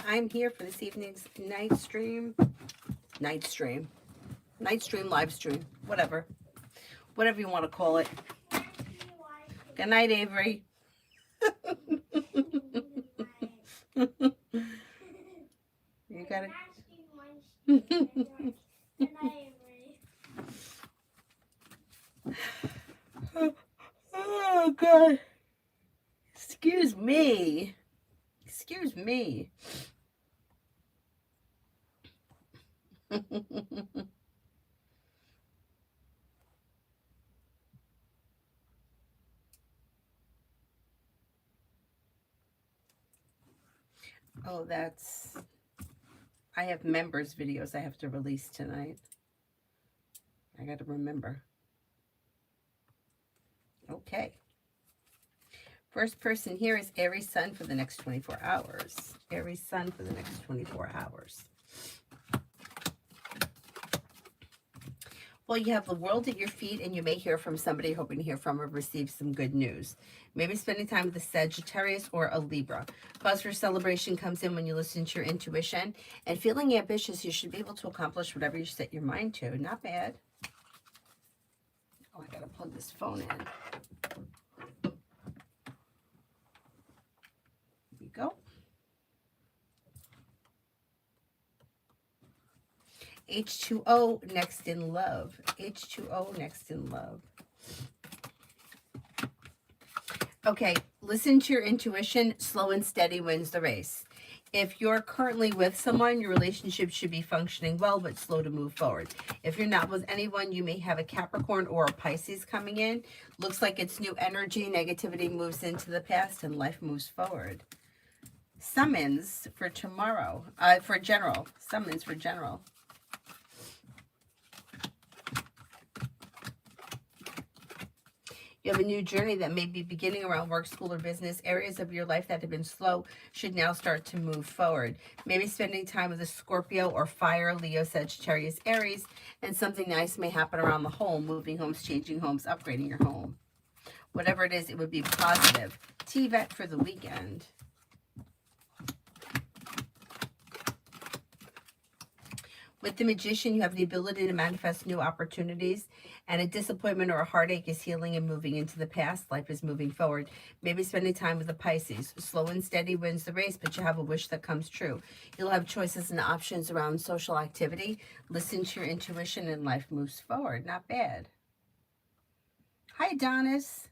I'm here for this evening's night stream, live stream, whatever you want to call it. Good night, Avery. You got it. Oh God. Excuse me. Excuse me. Oh, I have members videos I have to release tonight. I got to remember. Okay. First person here is Aries Sun for the next 24 hours. Aries Sun for the next 24 hours. Well, you have the world at your feet, and you may hear from somebody you're hoping to hear from or receive some good news. Maybe spending time with a Sagittarius or a Libra. Cause for celebration comes in when you listen to your intuition. And feeling ambitious, you should be able to accomplish whatever you set your mind to. Not bad. Oh, I gotta plug this phone in. There you go. H2O next in love. H2O next in love. Okay, listen to your intuition. Slow and steady wins the race. If you're currently with someone, your relationship should be functioning well, but slow to move forward. If you're not with anyone, you may have a Capricorn or a Pisces coming in. Looks like it's new energy. Negativity moves into the past and life moves forward. Summons for tomorrow. For general. Summons for general. You have a new journey that may be beginning around work, school, or business. Areas of your life that have been slow should now start to move forward. Maybe spending time with a Scorpio or Fire, Leo, Sagittarius, Aries, and something nice may happen around the home, moving homes, changing homes, upgrading your home. Whatever it is, it would be positive. TVET for the weekend. With the Magician, you have the ability to manifest new opportunities, and a disappointment or a heartache is healing and moving into the past. Life is moving forward. Maybe spending time with the Pisces. Slow and steady wins the race, but you have a wish that comes true. You'll have choices and options around social activity. Listen to your intuition and life moves forward. Not bad. Hi, Adonis.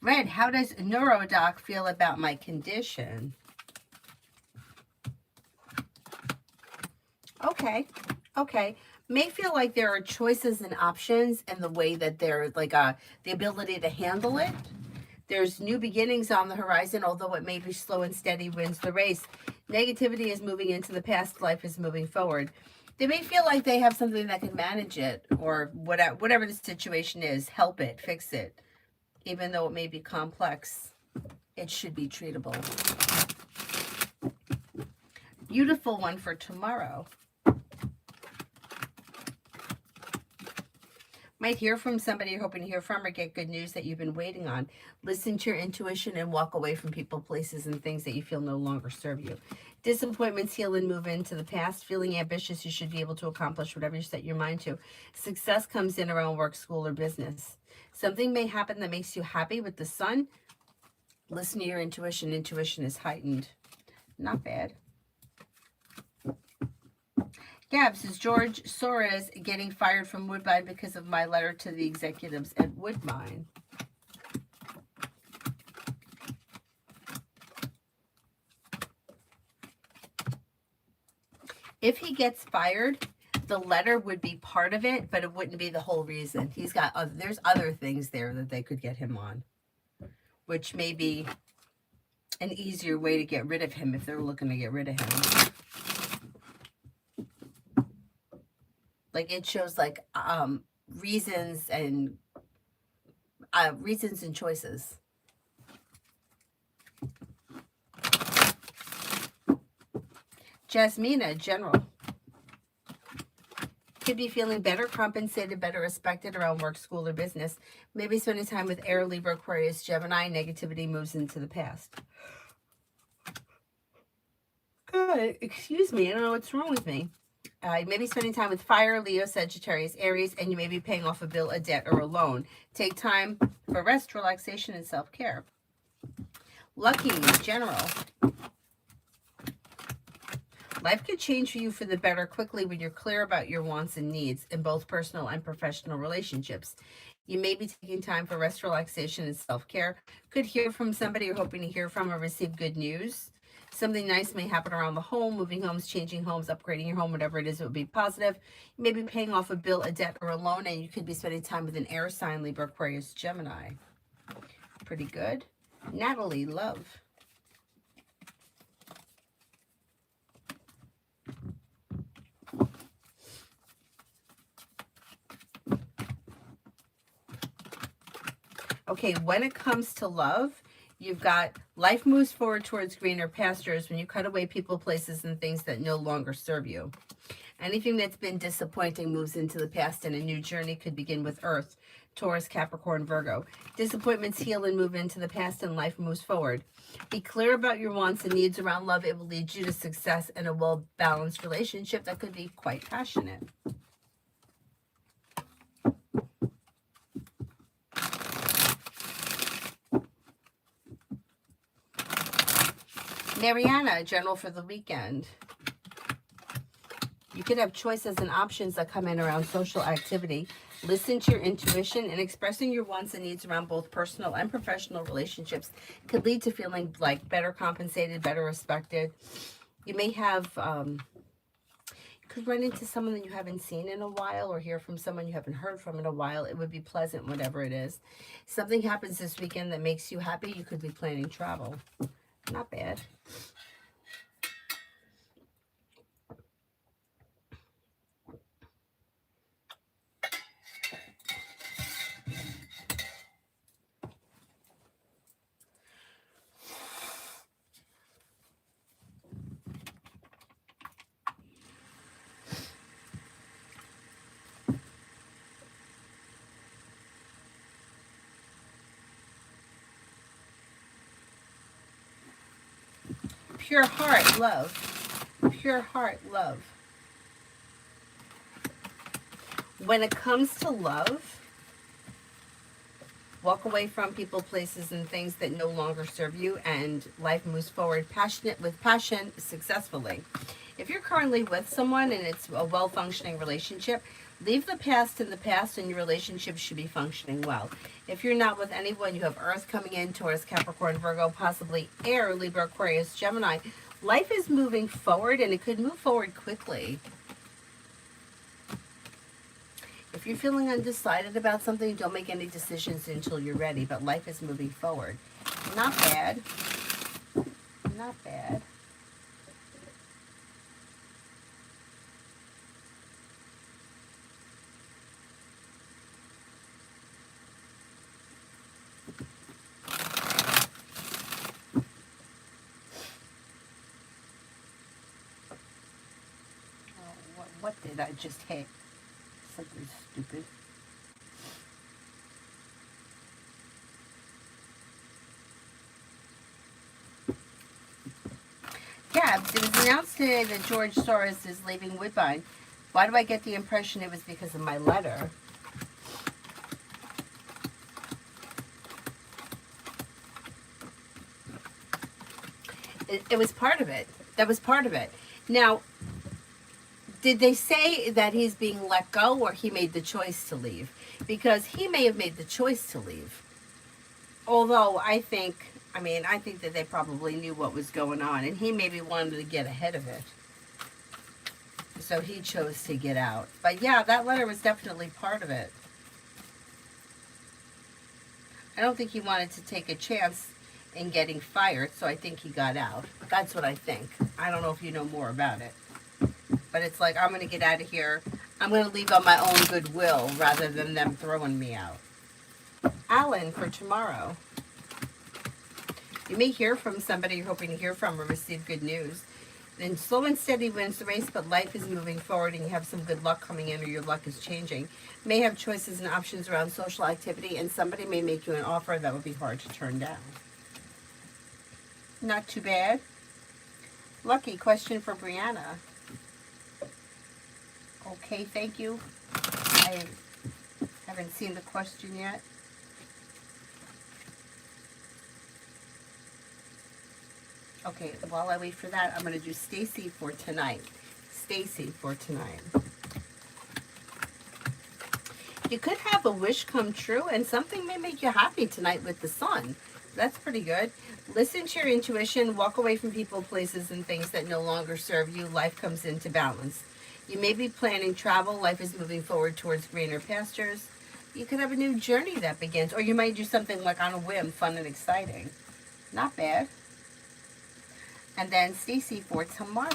Red, how does Neurodoc feel about my condition? Okay. May feel like there are choices and options and the way that there's like the ability to handle it. There's new beginnings on the horizon, although it may be slow and steady wins the race. Negativity is moving into the past. Life is moving forward. They may feel like they have something that can manage it, or whatever the situation is, help it, fix it. Even though it may be complex, it should be treatable. Beautiful one for tomorrow. Might hear from somebody you're hoping to hear from, or get good news that you've been waiting on. Listen to your intuition and walk away from people, places, and things that you feel no longer serve you. Disappointments heal and move into the past. Feeling ambitious, you should be able to accomplish whatever you set your mind to. Success comes in around work, school, or business. Something may happen that makes you happy with the sun. Listen to your intuition. Intuition is heightened. Not bad. Gabs, is George Soros getting fired from Woodbine because of my letter to the executives at Woodbine? If he gets fired, the letter would be part of it, but it wouldn't be the whole reason. He's got there's other things there that they could get him on, which may be an easier way to get rid of him if they're looking to get rid of him. Like it shows like reasons and choices. Jasmina, general. Could be feeling better compensated, better respected around work, school, or business. Maybe spending time with Air, Libra, Aquarius, Gemini. Negativity moves into the past. Good. Excuse me. I don't know what's wrong with me. You may be spending time with Fire, Leo, Sagittarius, Aries, and you may be paying off a bill, a debt, or a loan. Take time for rest, relaxation, and self-care. Lucky, general. Life could change for you for the better quickly when you're clear about your wants and needs in both personal and professional relationships. You may be taking time for rest, relaxation, and self-care. Could hear from somebody you're hoping to hear from or receive good news. Something nice may happen around the home, moving homes, changing homes, upgrading your home, whatever it is, it would be positive. You may be paying off a bill, a debt, or a loan, and you could be spending time with an air sign, Libra, Aquarius, Gemini. Pretty good. Natalie, love. Okay, when it comes to love, you've got life moves forward towards greener pastures when you cut away people, places, and things that no longer serve you. Anything that's been disappointing moves into the past, and a new journey could begin with Earth, Taurus, Capricorn, Virgo. Disappointments heal and move into the past, and life moves forward. Be clear about your wants and needs around love. It will lead you to success and a well-balanced relationship that could be quite passionate. Mariana, general for the weekend. You could have choices and options that come in around social activity. Listen to your intuition, and expressing your wants and needs around both personal and professional relationships could lead to feeling like better compensated, better respected. You may have, could run into someone that you haven't seen in a while, or hear from someone you haven't heard from in a while. It would be pleasant, whatever it is. Something happens this weekend that makes you happy. You could be planning travel. Not bad. Pure heart, love. Pure heart, love. When it comes to love, walk away from people, places, and things that no longer serve you, and life moves forward with passion, successfully. If you're currently with someone and it's a well-functioning relationship, leave the past in the past, and your relationship should be functioning well. If you're not with anyone, you have Earth coming in, Taurus, Capricorn, Virgo, possibly Air, Libra, Aquarius, Gemini. Life is moving forward, and it could move forward quickly. If you're feeling undecided about something, don't make any decisions until you're ready, but life is moving forward. Not bad. Not bad. What did I just hit? Something stupid. Gabs, it was announced today that George Soros is leaving Woodbine. Why do I get the impression it was because of my letter? It was part of it. That was part of it. Now, did they say that he's being let go, or he made the choice to leave? Because he may have made the choice to leave. Although I think that they probably knew what was going on, and he maybe wanted to get ahead of it. So he chose to get out. But yeah, that letter was definitely part of it. I don't think he wanted to take a chance in getting fired, so I think he got out. That's what I think. I don't know if you know more about it. But it's like, I'm going to get out of here. I'm going to leave on my own goodwill rather than them throwing me out. Alan, for tomorrow. You may hear from somebody you're hoping to hear from or receive good news. And slow and steady wins the race, but life is moving forward and you have some good luck coming in or your luck is changing. May have choices and options around social activity, and somebody may make you an offer that would be hard to turn down. Not too bad. Lucky question for Brianna. Okay, thank you. I haven't seen the question yet. Okay, while I wait for that, I'm going to do Stacy for tonight. Stacy for tonight. You could have a wish come true and something may make you happy tonight with the sun. That's pretty good. Listen to your intuition, walk away from people, places, and things that no longer serve you. Life comes into balance. You may be planning travel. Life is moving forward towards greener pastures. You could have a new journey that begins, or you might do something like on a whim, fun and exciting. Not bad. And then Stacy for tomorrow.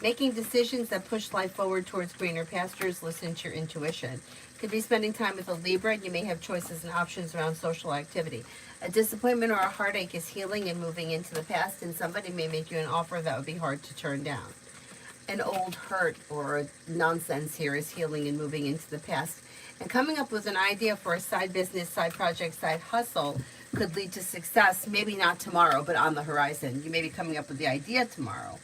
Making decisions that push life forward towards greener pastures. Listen to your intuition. Could be spending time with a Libra. You may have choices and options around social activity. A disappointment or a heartache is healing and moving into the past, and somebody may make you an offer that would be hard to turn down. An old hurt or nonsense here is healing and moving into the past. And coming up with an idea for a side business, side project, side hustle could lead to success. Maybe not tomorrow, but on the horizon. You may be coming up with the idea tomorrow.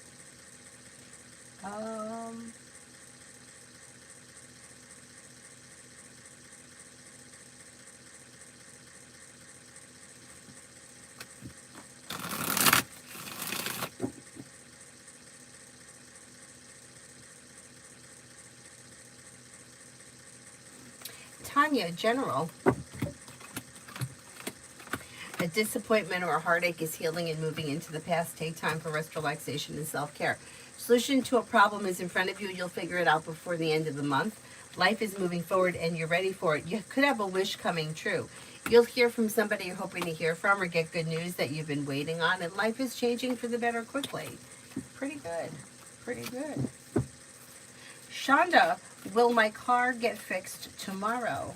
Tanya, general. A disappointment or a heartache is healing and moving into the past. Take time for rest, relaxation, and self-care. Solution to a problem is in front of you. You'll figure it out before the end of the month. Life is moving forward and you're ready for it. You could have a wish coming true. You'll hear from somebody you're hoping to hear from or get good news that you've been waiting on, and life is changing for the better quickly. Pretty good. Pretty good. Shonda, will my car get fixed tomorrow?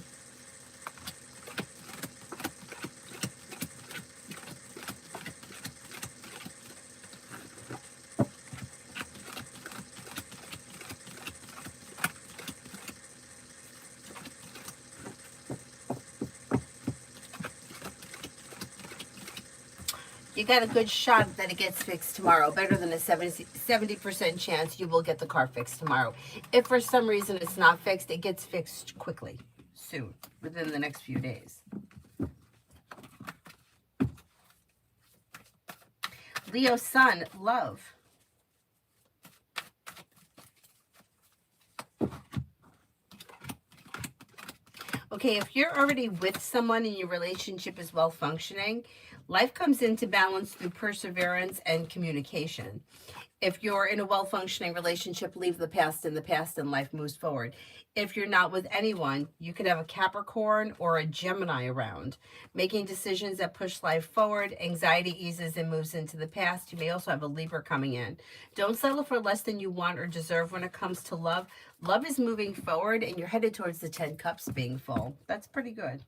You got a good shot that it gets fixed tomorrow. Better than a 70% chance you will get the car fixed tomorrow. If for some reason it's not fixed, it gets fixed quickly, soon, within the next few days. Leo sun, love. Okay, if you're already with someone and your relationship is well functioning, life comes into balance through perseverance and communication. If you're in a well-functioning relationship, leave the past in the past and life moves forward. If you're not with anyone, you could have a Capricorn or a Gemini around. Making decisions that push life forward, anxiety eases and moves into the past. You may also have a Libra coming in. Don't settle for less than you want or deserve when it comes to love. Love is moving forward and you're headed towards the 10 cups being full. That's pretty good.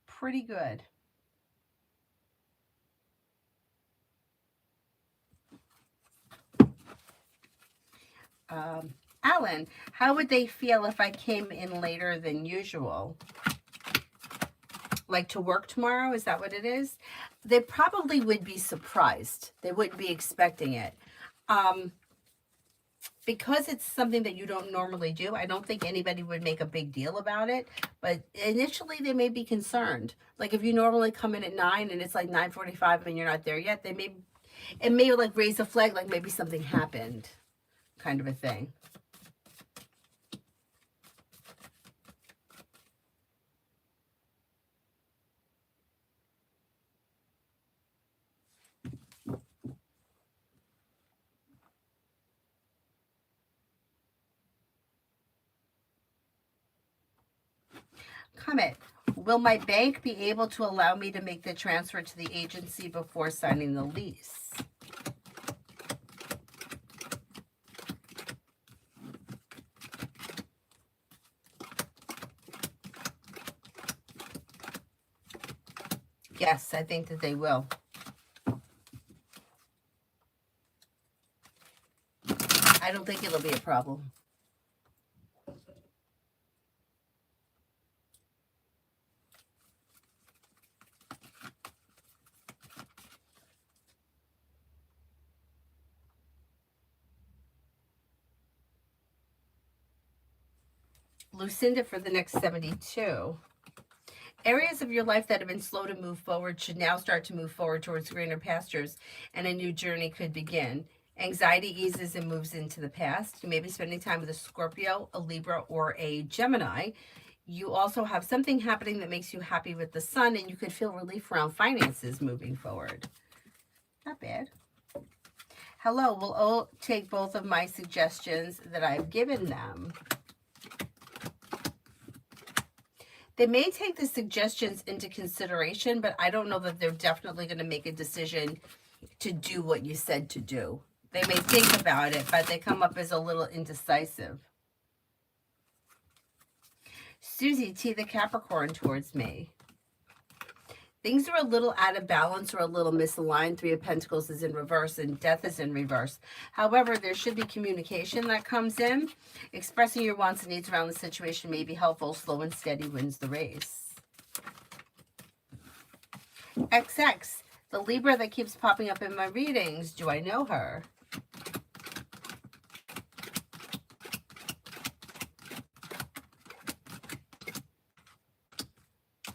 Pretty good. Alan, how would they feel if I came in later than usual? Like to work tomorrow? Is that what it is? They probably would be surprised. They wouldn't be expecting it. Because it's something that you don't normally do, I don't think anybody would make a big deal about it. But initially, they may be concerned. Like if you normally come in at 9 and it's like 9:45 and you're not there yet, it may like raise a flag, like maybe something happened, kind of a thing. Comment. Will my bank be able to allow me to make the transfer to the agency before signing the lease? Yes, I think that they will. I don't think it'll be a problem. Lucinda for the next 72. Areas of your life that have been slow to move forward should now start to move forward towards greener pastures, and a new journey could begin. Anxiety eases and moves into the past. You may be spending time with a Scorpio, a Libra, or a Gemini. You also have something happening that makes you happy with the sun, and you could feel relief around finances moving forward. Not bad. Hello, we'll all take both of my suggestions that I've given them. They may take the suggestions into consideration, but I don't know that they're definitely going to make a decision to do what you said to do. They may think about it, but they come up as a little indecisive. Susie T, the Capricorn, towards me. Things are a little out of balance or a little misaligned. Three of Pentacles is in reverse and Death is in reverse. However, there should be communication that comes in. Expressing your wants and needs around the situation may be helpful. Slow and steady wins the race. XX, the Libra that keeps popping up in my readings. Do I know her?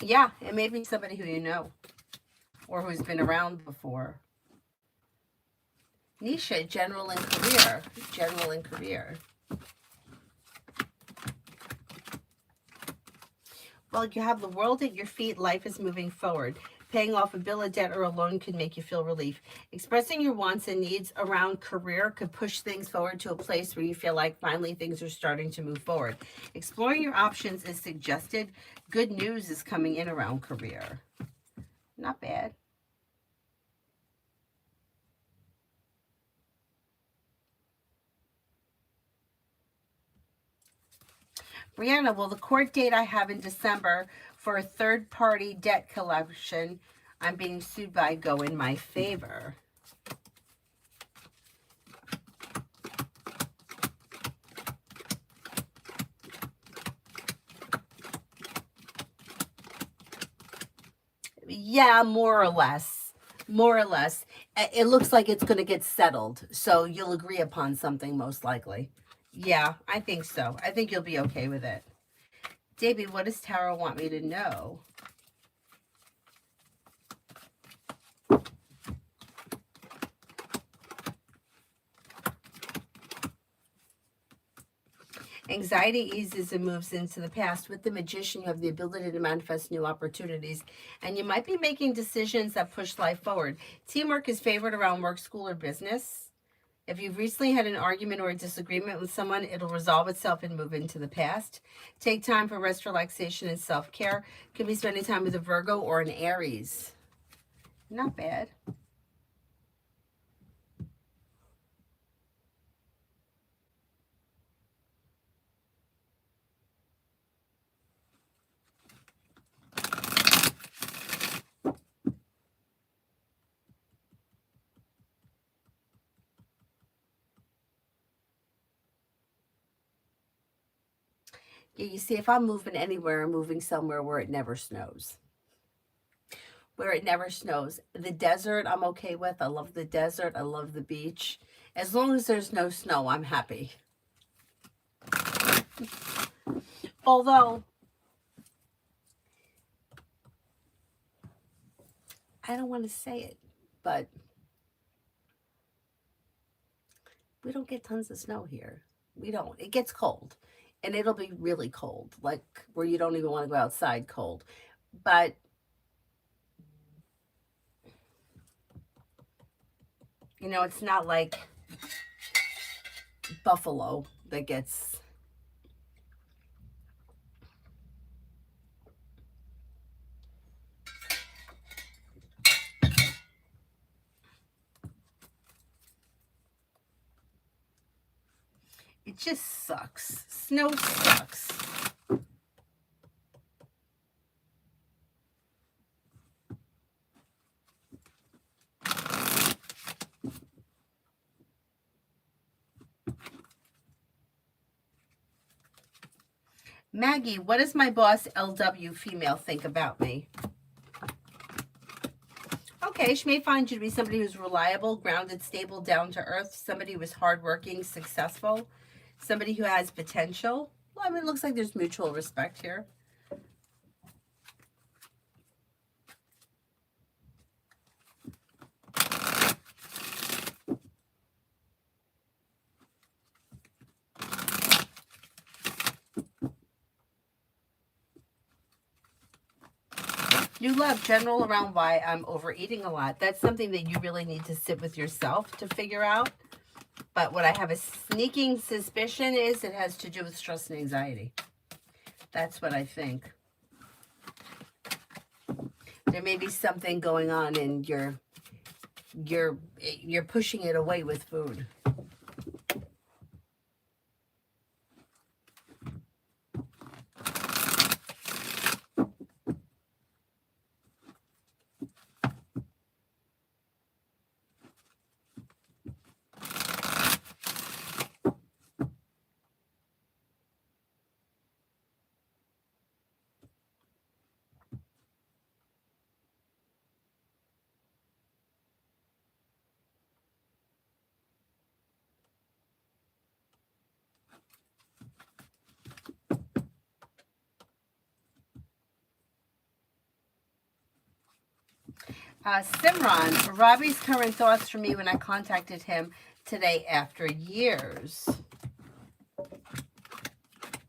Yeah, it may be somebody who you know or who's been around before. Nisha, general and career. General and career. Well, you have the world at your feet. Life is moving forward. Paying off a bill, a debt, or a loan can make you feel relief. Expressing your wants and needs around career could push things forward to a place where you feel like finally things are starting to move forward. Exploring your options is suggested. Good news is coming in around career. Not bad. Brianna, well, the court date I have in December for a third-party debt collection I'm being sued by go in my favor. Yeah, more or less. More or less. It looks like it's going to get settled, so you'll agree upon something most likely. Yeah, I think so. I think you'll be okay with it. Davey, what does Tarot want me to know? Anxiety eases and moves into the past. With the Magician, you have the ability to manifest new opportunities, and you might be making decisions that push life forward. Teamwork is favored around work, school, or business. If you've recently had an argument or a disagreement with someone, it'll resolve itself and move into the past. Take time for rest, relaxation, and self-care. Could be spending time with a Virgo or an Aries. Not bad. Yeah, you see, if I'm moving anywhere, I'm moving somewhere where it never snows. Where it never snows. The desert, I'm okay with. I love the desert. I love the beach. As long as there's no snow, I'm happy. Although, I don't want to say it, but we don't get tons of snow here. We don't. It gets cold. And it'll be really cold, like where you don't even want to go outside cold. But, you know, it's not like Buffalo that gets... It just sucks. Snow sucks. Maggie, what does my boss, LW female, think about me? Okay, she may find you to be somebody who's reliable, grounded, stable, down to earth, somebody who is hardworking, successful, somebody who has potential. Well, I mean, it looks like there's mutual respect here. New love, general around why I'm overeating a lot. That's something that you really need to sit with yourself to figure out. But what I have a sneaking suspicion is it has to do with stress and anxiety. That's what I think. There may be something going on and you're pushing it away with food. Simran, Robbie's current thoughts for me when I contacted him today after years.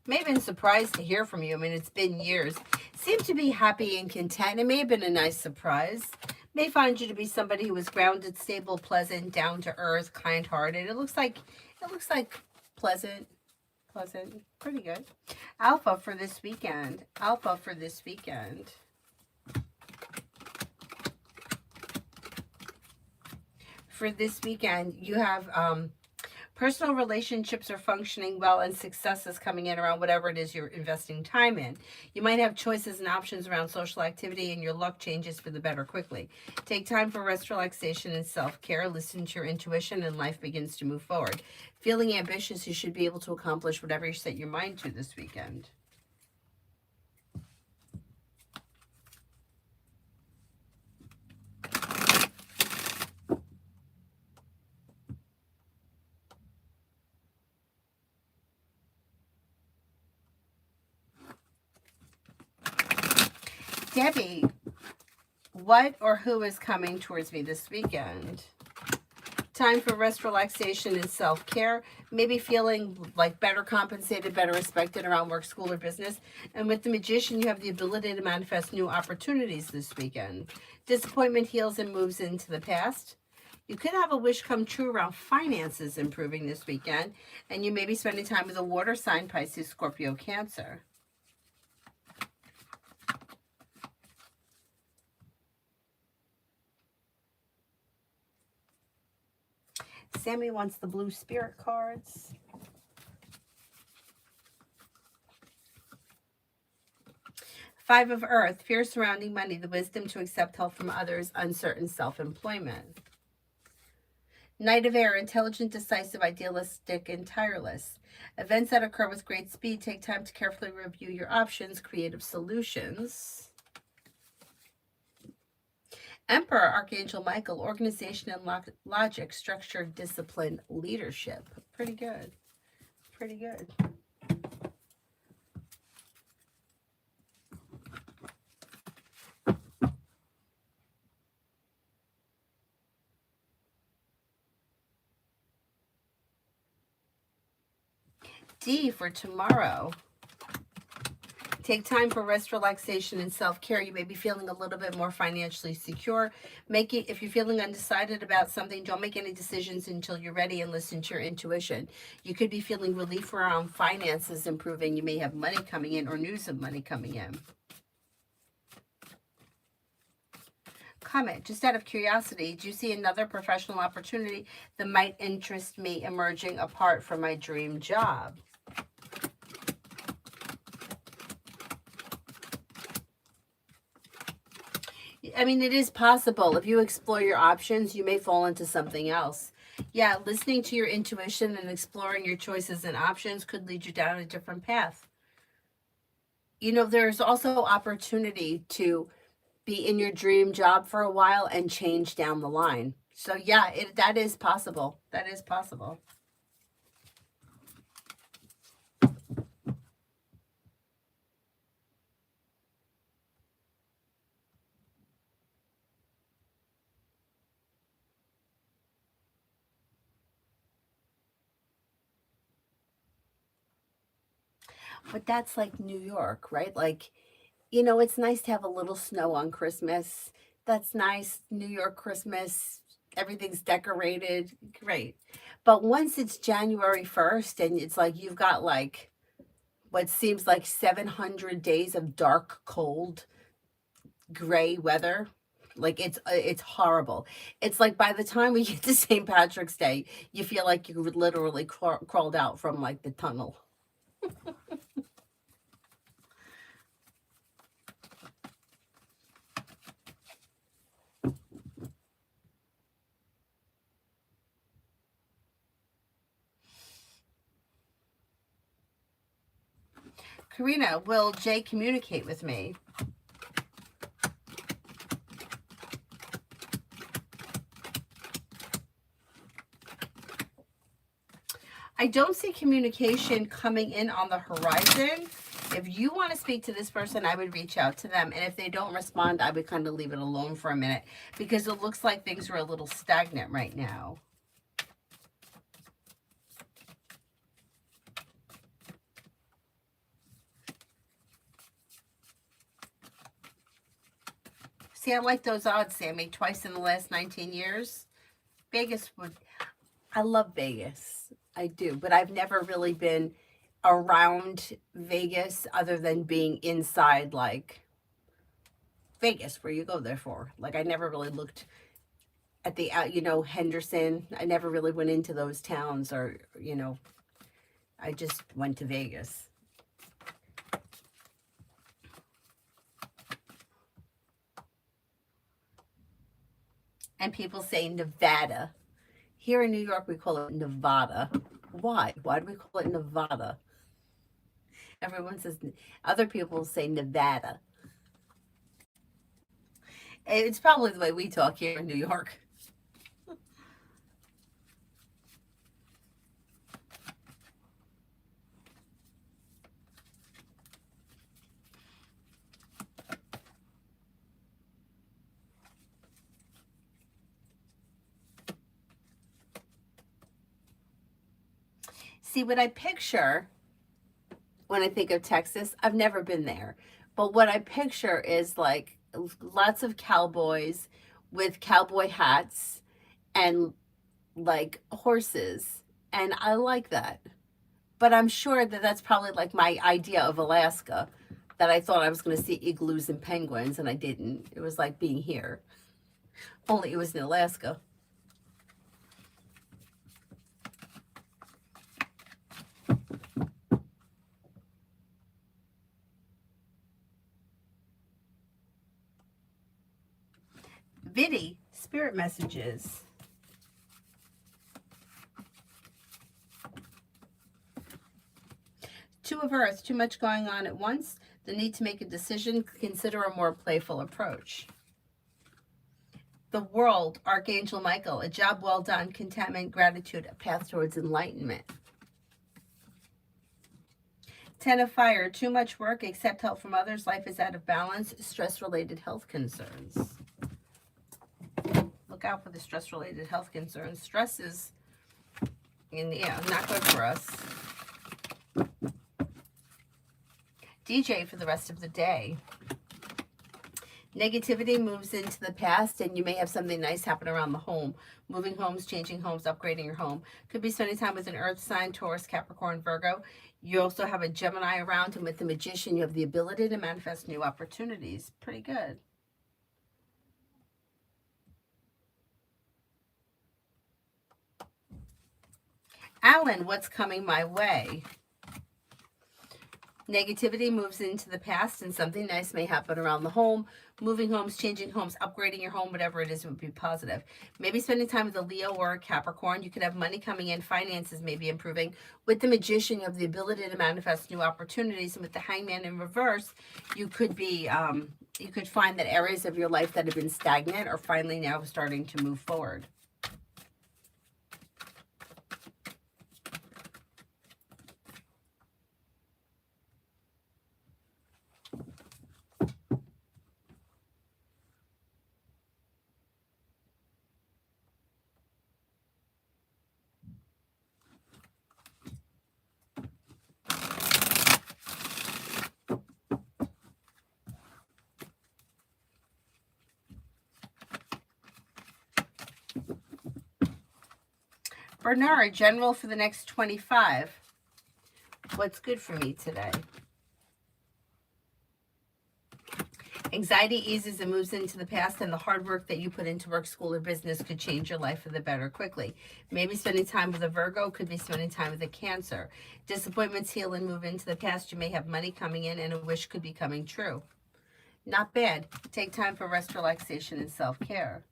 May have been surprised to hear from you. I mean, it's been years. Seemed to be happy and content. It may have been a nice surprise. May find you to be somebody who is grounded, stable, pleasant, down to earth, kind-hearted. It looks like pleasant, pretty good. Alpha for this weekend. Alpha for this weekend. For this weekend, you have personal relationships are functioning well and success is coming in around whatever it is you're investing time in. You might have choices and options around social activity and your luck changes for the better quickly. Take time for rest, relaxation, and self-care. Listen to your intuition and life begins to move forward. Feeling ambitious, you should be able to accomplish whatever you set your mind to this weekend. Debbie, what or who is coming towards me this weekend? Time for rest, relaxation, and self-care. Maybe feeling like better compensated, better respected around work, school, or business. And with the Magician, you have the ability to manifest new opportunities this weekend. Disappointment heals and moves into the past. You could have a wish come true around finances improving this weekend. And you may be spending time with a water sign, Pisces, Scorpio, Cancer. Sammy wants the blue spirit cards. Five of Earth, fear surrounding money, the wisdom to accept help from others, uncertain self-employment. Knight of Air, intelligent, decisive, idealistic, and tireless. Events that occur with great speed, take time to carefully review your options, creative solutions. Emperor, Archangel Michael, organization and logic, structure, discipline, leadership. Pretty good. Pretty good. D for tomorrow. Take time for rest, relaxation, and self-care. You may be feeling a little bit more financially secure. If you're feeling undecided about something, don't make any decisions until you're ready and listen to your intuition. You could be feeling relief around finances improving. You may have money coming in or news of money coming in. Comment, just out of curiosity, do you see another professional opportunity that might interest me emerging apart from my dream job? I mean, it is possible. If you explore your options, you may fall into something else. Yeah, listening to your intuition and exploring your choices and options could lead you down a different path. You know, there's also opportunity to be in your dream job for a while and change down the line. So yeah, that is possible. That is possible. But that's like New York, right? Like, you know, it's nice to have a little snow on Christmas. That's nice. New York Christmas, everything's decorated. Great. But once it's January 1st and it's like you've got like what seems like 700 days of dark, cold, gray weather. Like it's horrible. It's like by the time we get to St. Patrick's Day, you feel like you literally crawled out from like the tunnel. Karina, will Jay communicate with me? I don't see communication coming in on the horizon. If you want to speak to this person, I would reach out to them. And if they don't respond, I would kind of leave it alone for a minute because it looks like things are a little stagnant right now. See, I like those odds, Sammy. Twice in the last 19 years. Vegas would, I love Vegas. I do, but I've never really been around Vegas other than being inside, like Vegas, where you go there for. Like, I never really looked at the, you know, Henderson. I never really went into those towns or, you know, I just went to Vegas. And people say Nevada. Here in New York, we call it Nevada. Why? Why do we call it Nevada? Everyone says, other people say Nevada. It's probably the way we talk here in New York. See, what I picture when I think of Texas, I've never been there. But what I picture is like lots of cowboys with cowboy hats and like horses. And I like that. But I'm sure that that's probably like my idea of Alaska, that I thought I was going to see igloos and penguins, and I didn't. It was like being here, only it was in Alaska. Viddy, spirit messages. Two of Earth, too much going on at once. The need to make a decision. Consider a more playful approach. The World, Archangel Michael, a job well done. Contentment, gratitude, a path towards enlightenment. Ten of Fire, too much work, accept help from others. Life is out of balance. Stress-related health concerns. Look out for the stress-related health concerns. Stress is, yeah, not good for us. DJ for the rest of the day. Negativity moves into the past, and you may have something nice happen around the home. Moving homes, changing homes, upgrading your home. Could be spending time with an earth sign, Taurus, Capricorn, Virgo. You also have a Gemini around, and with the Magician, you have the ability to manifest new opportunities. Pretty good. Alan, what's coming my way? Negativity moves into the past and something nice may happen around the home. Moving homes, changing homes, upgrading your home, whatever it is would be positive. Maybe spending time with a Leo or a Capricorn. You could have money coming in, finances may be improving. With the Magician, you have the ability to manifest new opportunities. And with the Hangman in reverse, you could be, you could find that areas of your life that have been stagnant are finally now starting to move forward. Bernard, general for the next 25. What's good for me today? Anxiety eases and moves into the past, and the hard work that you put into work, school, or business could change your life for the better quickly. Maybe spending time with a Virgo, could be spending time with a Cancer. Disappointments heal and move into the past. You may have money coming in, and a wish could be coming true. Not bad. Take time for rest, relaxation, and self-care.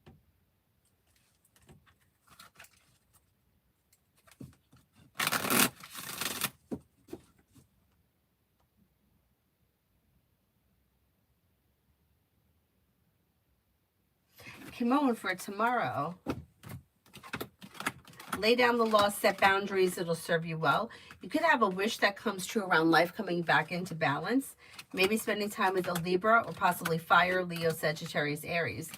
Kimon for tomorrow. Lay down the law, set boundaries, it'll serve you well. You could have a wish that comes true around life coming back into balance. Maybe spending time with a Libra or possibly Fire, Leo, Sagittarius, Aries.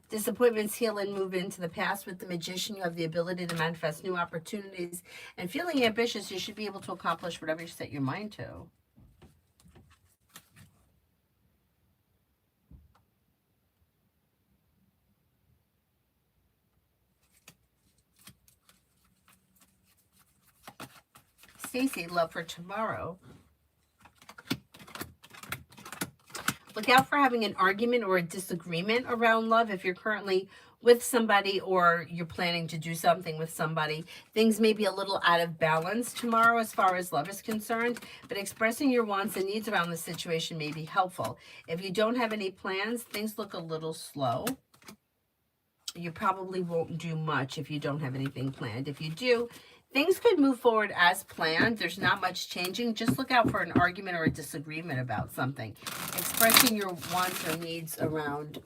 Disappointments heal and move into the past. With the Magician, you have the ability to manifest new opportunities. And feeling ambitious, you should be able to accomplish whatever you set your mind to. Stacey, love for tomorrow. Look out for having an argument or a disagreement around love. If you're currently with somebody or you're planning to do something with somebody, things may be a little out of balance tomorrow as far as love is concerned, but expressing your wants and needs around the situation may be helpful. If you don't have any plans, things look a little slow. You probably won't do much if you don't have anything planned. If you do, things could move forward as planned. There's not much changing. Just look out for an argument or a disagreement about something. Expressing your wants or needs around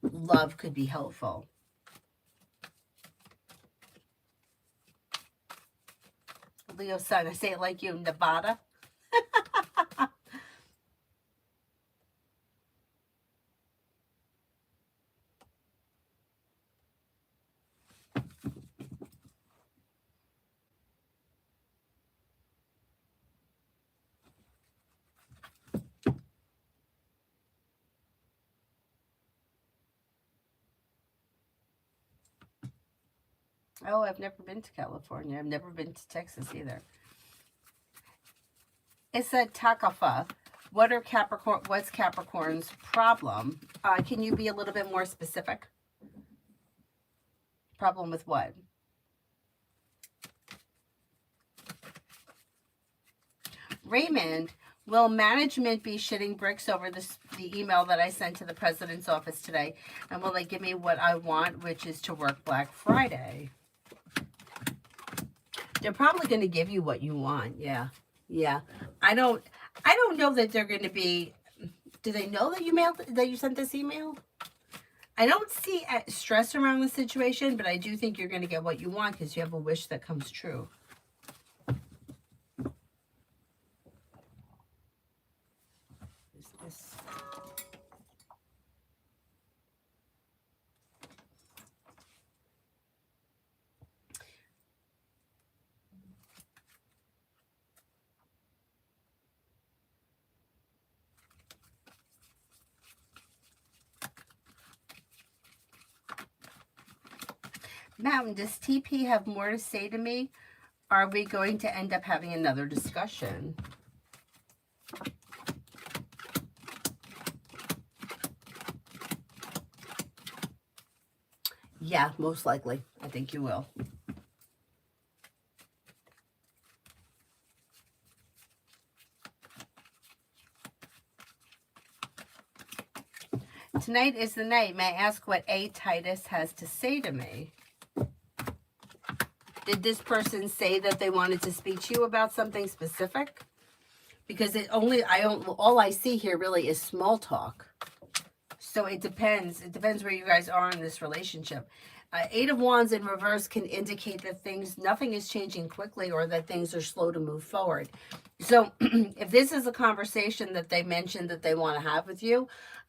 love could be helpful. Leo Sun, I say it like you, Nevada. Oh, I've never been to California. I've never been to Texas either. It's a Takafa. What's Capricorn's problem? Can you be a little bit more specific? Problem with what? Raymond, will management be shitting bricks over the email that I sent to the president's office today? And will they give me what I want, which is to work Black Friday? They're probably going to give you what you want. Yeah. Yeah. I don't know that they're going to be, do they know that you sent this email? I don't see stress around the situation, but I do think you're going to get what you want because you have a wish that comes true. Is this? Mountain, does TP have more to say to me? Are we going to end up having another discussion? Yeah, most likely. I think you will. Tonight is the night. May I ask what A. Titus has to say to me? Did this person say that they wanted to speak to you about something specific? Because all I see here really is small talk. So it depends. It depends where you guys are in this relationship. Eight of Wands in reverse can indicate that nothing is changing quickly, or that things are slow to move forward. So if this is a conversation that they mentioned that they want to have with you,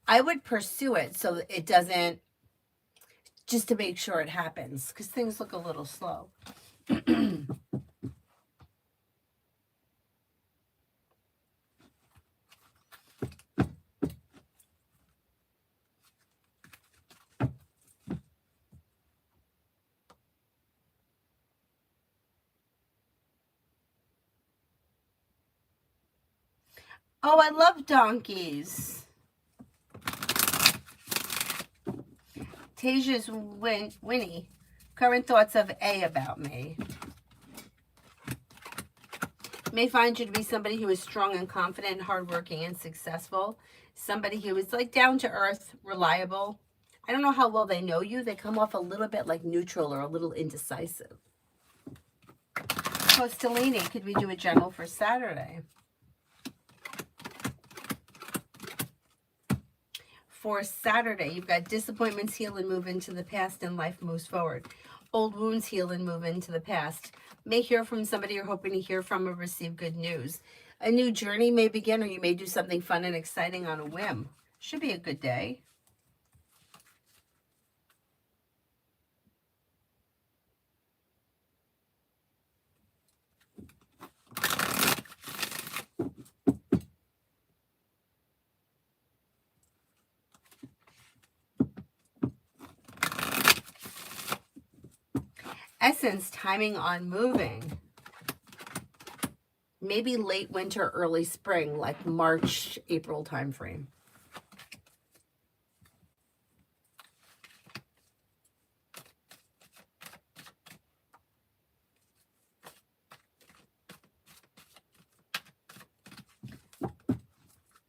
I would pursue it so that it doesn't, just to make sure it happens, because things look a little slow. Oh, I love donkeys. Tasia's Winnie. Current thoughts of A about me. May find you to be somebody who is strong and confident, hardworking and successful. Somebody who is like down to earth, reliable. I don't know how well they know you. They come off a little bit like neutral or a little indecisive. Postelini, could we do a general for Saturday? For Saturday, you've got disappointments heal and move into the past, and life moves forward. Old wounds heal and move into the past. May hear from somebody you're hoping to hear from, or receive good news. A new journey may begin, or you may do something fun and exciting on a whim. Should be a good day. Essence, timing on moving. Maybe late winter, early spring, like March, April timeframe.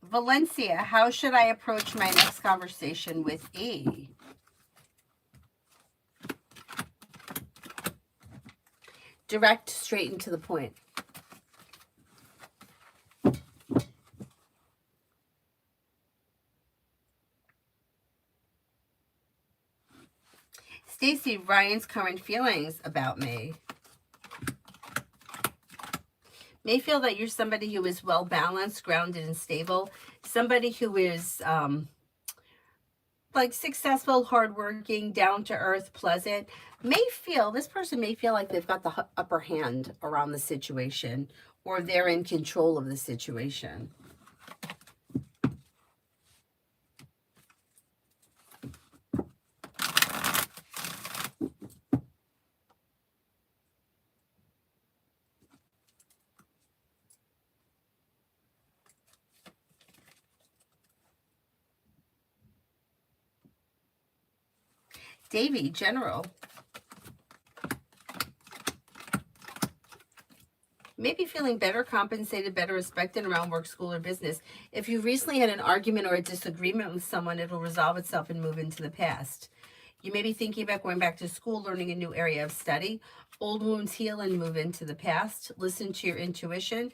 Valencia, how should I approach my next conversation with E? Direct, straight and to the point. Stacy, Ryan's current feelings about me. May feel that you're somebody who is well balanced, grounded, and stable. Somebody who is like successful, hardworking, down to earth, pleasant. This person may feel like they've got the upper hand around the situation, or they're in control of the situation. Davy, general. Maybe feeling better compensated, better respected around work, school, or business. If you recently had an argument or a disagreement with someone, it'll resolve itself and move into the past. You may be thinking about going back to school, learning a new area of study. Old wounds heal and move into the past. Listen to your intuition.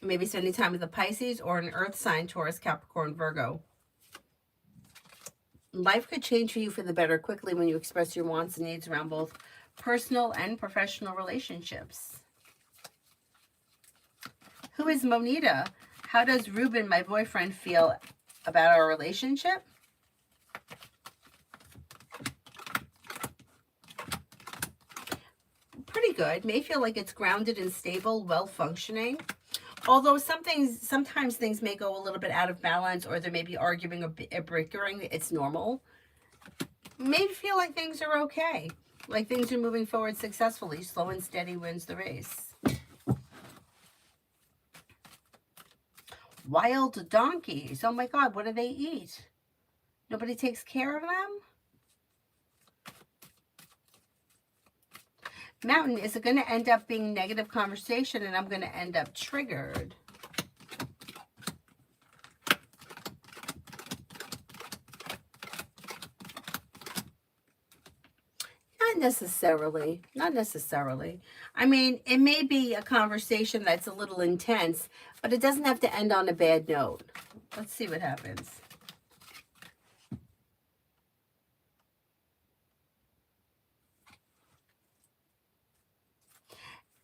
Maybe spending time with a Pisces or an earth sign, Taurus, Capricorn, Virgo. Life could change for you for the better quickly when you express your wants and needs around both personal and professional relationships. Who is Monita? How does Ruben, my boyfriend, feel about our relationship? Pretty good. May feel like it's grounded and stable, well functioning. Although sometimes things may go a little bit out of balance, or there may be arguing or bickering. It's normal. May feel like things are okay. Like things are moving forward successfully. Slow and steady wins the race. Wild donkeys. Oh my God, what do they eat? Nobody takes care of them? Mountain, is it going to end up being negative conversation and I'm going to end up triggered? Not necessarily. Not necessarily. I mean, it may be a conversation that's a little intense, but it doesn't have to end on a bad note. Let's see what happens.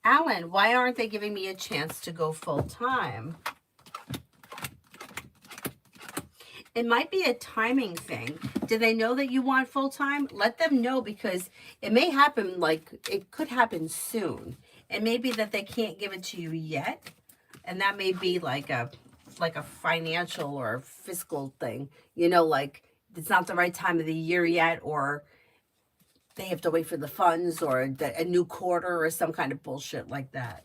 Alan, why aren't they giving me a chance to go full time? It might be a timing thing. Do they know that you want full time? Let them know, because it may happen, like it could happen soon. It may be that they can't give it to you yet. And that may be like a financial or fiscal thing. You know, like it's not the right time of the year yet, or they have to wait for the funds, or a new quarter, or some kind of bullshit like that.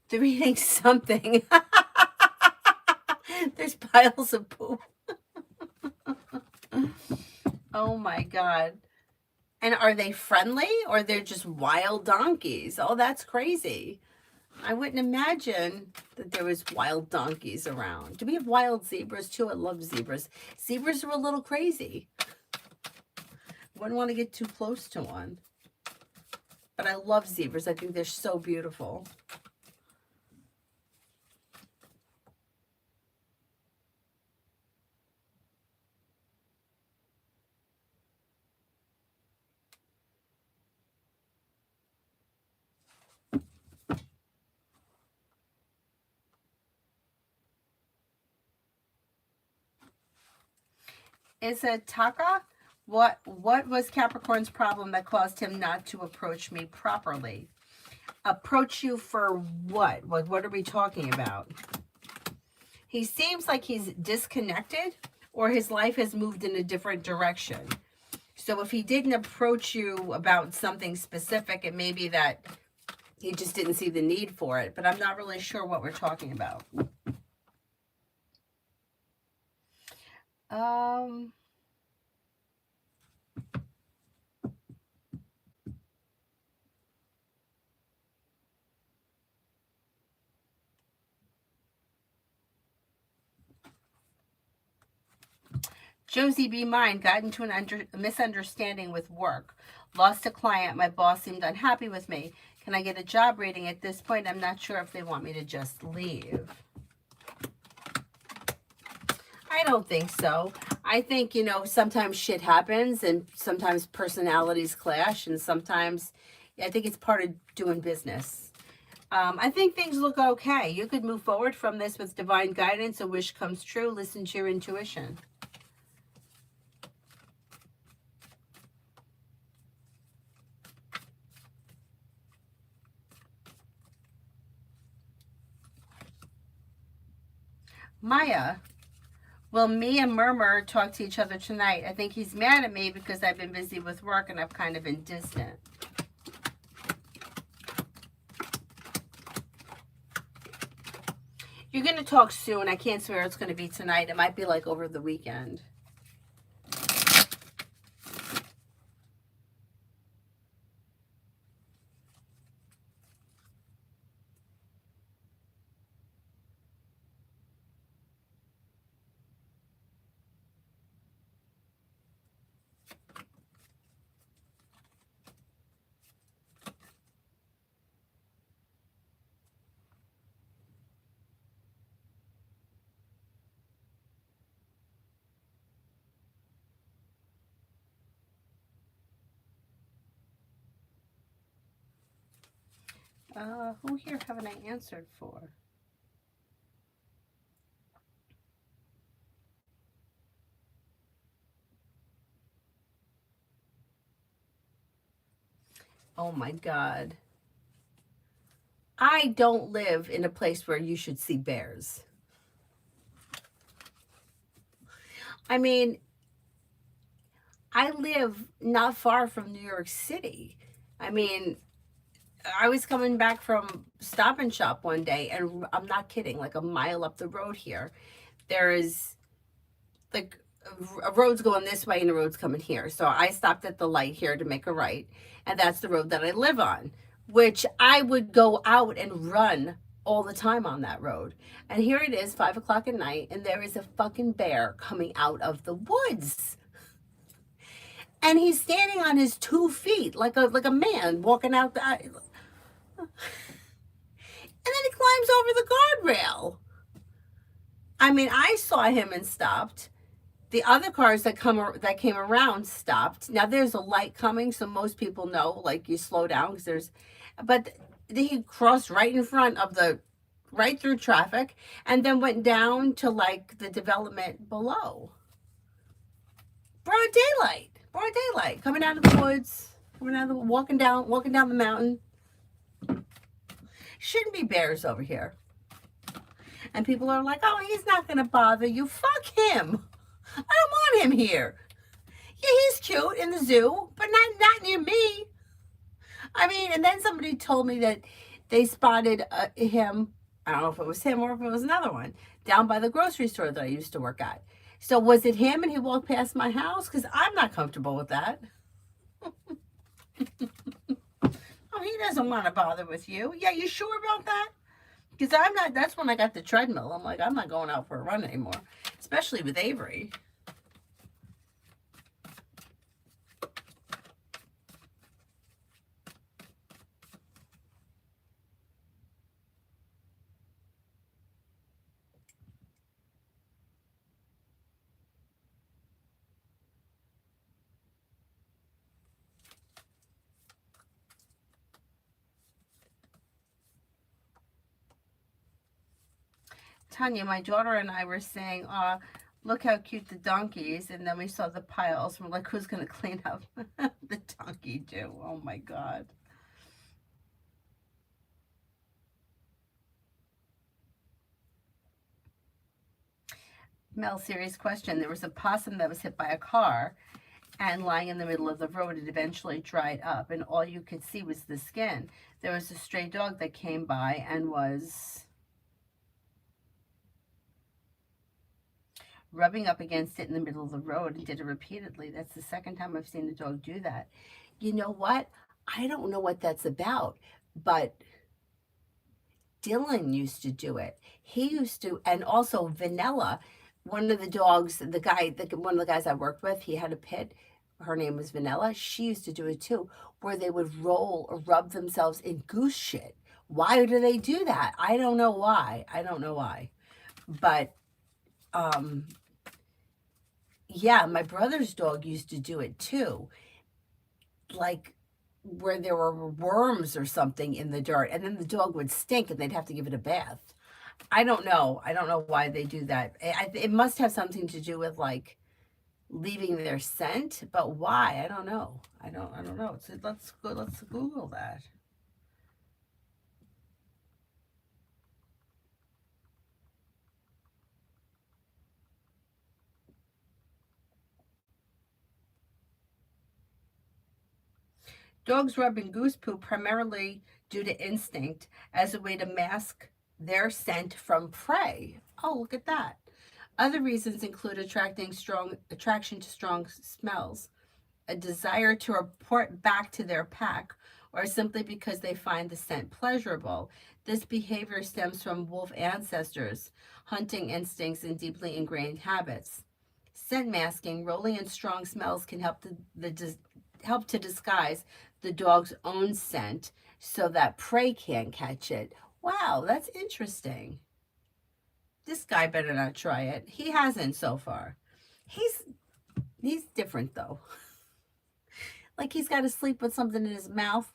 They're eating something. There's piles of poop. Oh my God. And are they friendly, or they're just wild donkeys? Oh, that's crazy. I wouldn't imagine that there was wild donkeys around. Do we have wild zebras too? I love zebras. Zebras are a little crazy. Wouldn't want to get too close to one. But I love zebras. I think they're so beautiful. Is it Taka? What was Capricorn's problem that caused him not to approach me properly? Approach you for what? What are we talking about? He seems like he's disconnected, or his life has moved in a different direction. So if he didn't approach you about something specific, it may be that he just didn't see the need for it. But I'm not really sure what we're talking about. Josie B. Mine got into a misunderstanding with work. Lost a client. My boss seemed unhappy with me. Can I get a job rating at this point? I'm not sure if they want me to just leave. I don't think so. I think, you know, sometimes shit happens, and sometimes personalities clash, and sometimes I think it's part of doing business. I think things look okay. You could move forward from this with divine guidance. A wish comes true. Listen to your intuition. Maya, will me and Murmur talk to each other tonight? I think he's mad at me because I've been busy with work and I've kind of been distant. You're going to talk soon. I can't swear it's going to be tonight. It might be like over the weekend. Who here haven't I answered for? Oh my God. I don't live in a place where you should see bears. I mean, I live not far from New York City. I mean, I was coming back from Stop and Shop one day, and I'm not kidding, like a mile up the road here, there is like a road's going this way and a road's coming here. So I stopped at the light here to make a right, and that's the road that I live on, which I would go out and run all the time on that road. And here it is, 5 o'clock at night, and there is a fucking bear coming out of the woods. And he's standing on his 2 feet like a man walking out the, and then he climbs over the guardrail. I mean, I saw him and stopped. The other cars that came around stopped. Now there's a light coming, so most people know, like, you slow down because but he crossed right in front of right through traffic, and then went down to like the development below. Broad daylight, coming out of the woods, walking down the mountain. Shouldn't be bears over here. And people are like, oh, he's not gonna bother you. Fuck him. I don't want him here. Yeah, he's cute in the zoo, but not near me. I mean, and then somebody told me that they spotted him. I don't know if it was him or if it was another one down by the grocery store that I used to work at. So was it him and he walked past my house? Because I'm not comfortable with that. Oh, he doesn't want to bother with you. Yeah, you sure about that? Because I'm not, that's when I got the treadmill. I'm like, I'm not going out for a run anymore, especially with Avery. Tanya, my daughter and I were saying, look how cute the donkey is. And then we saw the piles. We're like, who's going to clean up the donkey do? Oh, my God. Mel, serious question. There was a possum that was hit by a car and lying in the middle of the road. It eventually dried up, and all you could see was the skin. There was a stray dog that came by and was rubbing up against it in the middle of the road and did it repeatedly. That's the second time I've seen the dog do that. You know what? I don't know what that's about, but Dylan used to do it. He used to, and also Vanilla, one of the dogs, one of the guys I worked with, he had a pit. Her name was Vanilla. She used to do it too, where they would roll or rub themselves in goose shit. Why do they do that? I don't know why. But, yeah, my brother's dog used to do it too. Like, where there were worms or something in the dirt, and then the dog would stink and they'd have to give it a bath. I don't know why they do that. It must have something to do with like leaving their scent, but why? I don't know. I don't know. So let's Google that. Dogs rub in goose poop primarily due to instinct as a way to mask their scent from prey. Oh, look at that. Other reasons include attraction to strong smells, a desire to report back to their pack, or simply because they find the scent pleasurable. This behavior stems from wolf ancestors, hunting instincts, and deeply ingrained habits. Scent masking, rolling in strong smells can help to disguise the dog's own scent so that prey can't catch it. Wow, that's interesting. This guy better not try it. He hasn't so far. He's different though. Like he's got to sleep with something in his mouth.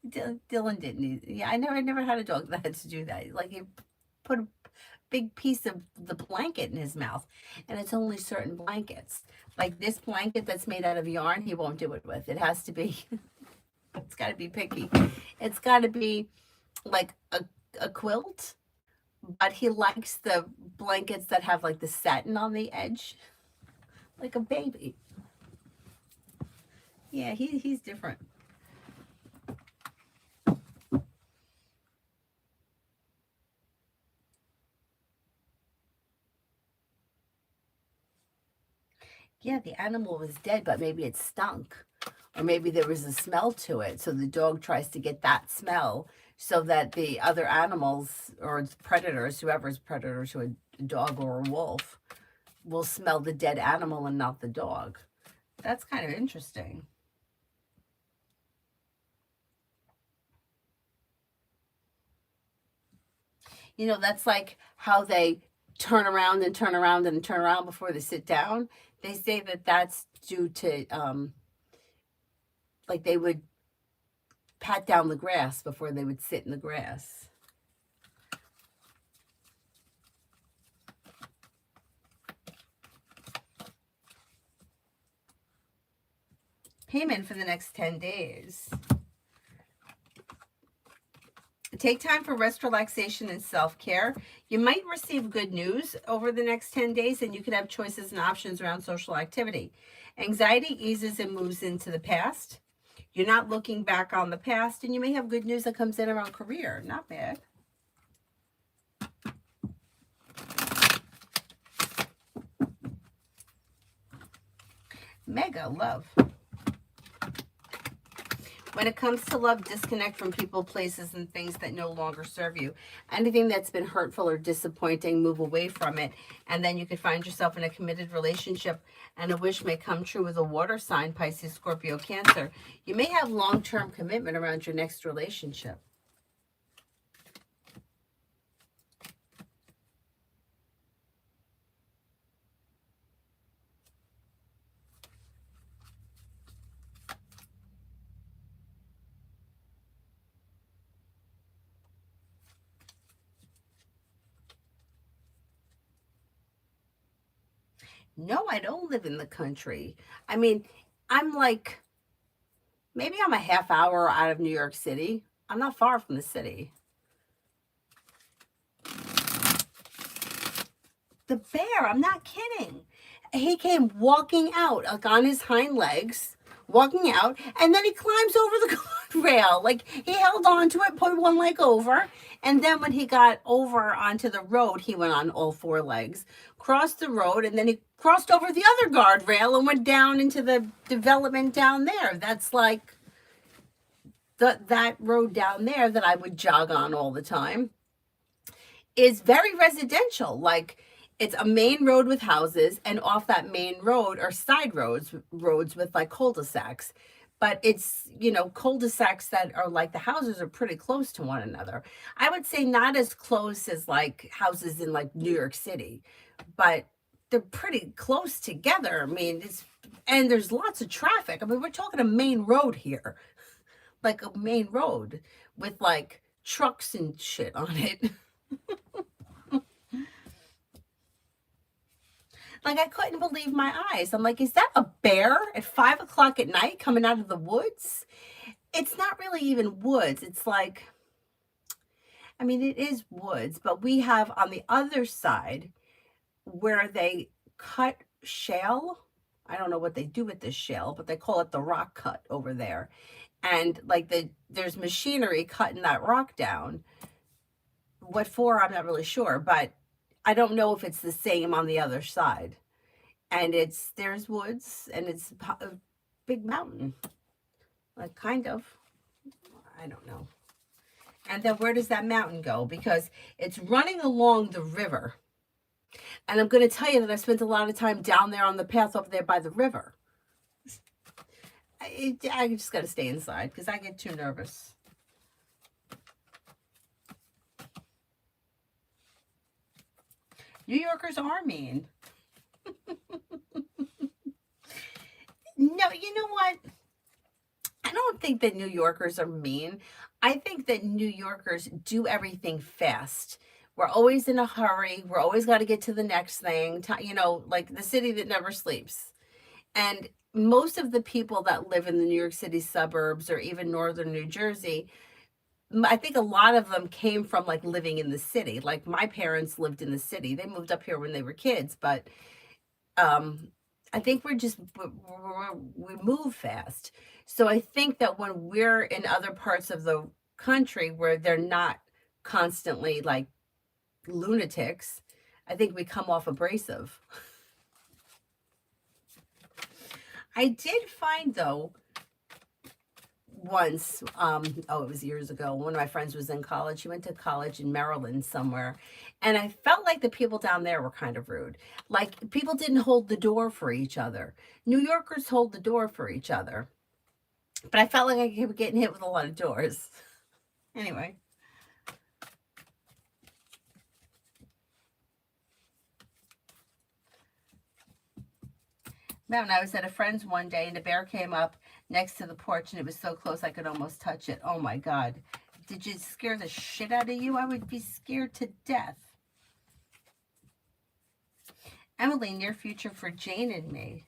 Dylan didn't. Yeah, I never had a dog that had to do that. Like he put a big piece of the blanket in his mouth, and it's only certain blankets. Like this blanket that's made out of yarn, he won't do it with. It has to be. It's got to be picky. It's got to be like a quilt, but he likes the blankets that have like the satin on the edge, like a baby. Yeah, he's different. Yeah, the animal was dead, but maybe it stunk. Or maybe there was a smell to it. So the dog tries to get that smell so that the other animals or predators, whoever's predators, to a dog or a wolf, will smell the dead animal and not the dog. That's kind of interesting. You know, that's like how they turn around and turn around and turn around before they sit down. They say that that's due to, like they would pat down the grass before they would sit in the grass. Payment for the next 10 days. Take time for rest, relaxation, and self-care. You might receive good news over the next 10 days, and you could have choices and options around social activity. Anxiety eases and moves into the past. You're not looking back on the past, and you may have good news that comes in around career. Not bad. Mega love. When it comes to love, disconnect from people, places, and things that no longer serve you. Anything that's been hurtful or disappointing, move away from it. And then you could find yourself in a committed relationship, and a wish may come true with a water sign, Pisces, Scorpio, Cancer. You may have long-term commitment around your next relationship. No, I don't live in the country. I mean, I'm like, maybe I'm a half hour out of New York City. I'm not far from the city. The bear, I'm not kidding. He came walking out, like on his hind legs, walking out, and then he climbs over the guardrail. Like he held on to it, put one leg over, and then when he got over onto the road, he went on all four legs, crossed the road, and then he crossed over the other guardrail and went down into the development down there. That's like that road down there that I would jog on all the time is very residential. Like it's a main road with houses, and off that main road are side roads with like cul-de-sacs. But it's, cul-de-sacs that are like the houses are pretty close to one another. I would say not as close as like houses in like New York City, but they're pretty close together. I mean, and there's lots of traffic. I mean, we're talking a main road here, like a main road with like trucks and shit on it. Like I couldn't believe my eyes. I'm like, is that a bear at 5 o'clock at night coming out of the woods? It's not really even woods. It's like, I mean, it is woods, but we have on the other side where they cut shale. I don't know what they do with this shale, but they call it the rock cut over there. And like there's machinery cutting that rock down. What for? I'm not really sure, but I don't know if it's the same on the other side. And there's woods and it's a big mountain, like kind of. I don't know. And then where does that mountain go? Because it's running along the river. And I'm going to tell you that I spent a lot of time down there on the path up there by the river. I just got to stay inside because I get too nervous. New Yorkers are mean. No, you know what? I don't think that New Yorkers are mean. I think that New Yorkers do everything fast. We're always in a hurry. We're always got to get to the next thing. Like the city that never sleeps. And most of the people that live in the New York City suburbs or even northern New Jersey, I think a lot of them came from like living in the city. Like my parents lived in the city. They moved up here when they were kids, but I think we move fast. So I think that when we're in other parts of the country where they're not constantly like lunatics, I think we come off abrasive. I did find though once, oh, it was years ago. One of my friends was in college. He went to college in Maryland somewhere. And I felt like the people down there were kind of rude. Like people didn't hold the door for each other. New Yorkers hold the door for each other. But I felt like I kept getting hit with a lot of doors. Anyway. Man, I was at a friend's one day and a bear came up next to the porch and it was so close I could almost touch it. Oh my God. Did you scare the shit out of you? I would be scared to death. Emily, near future for Jane and me.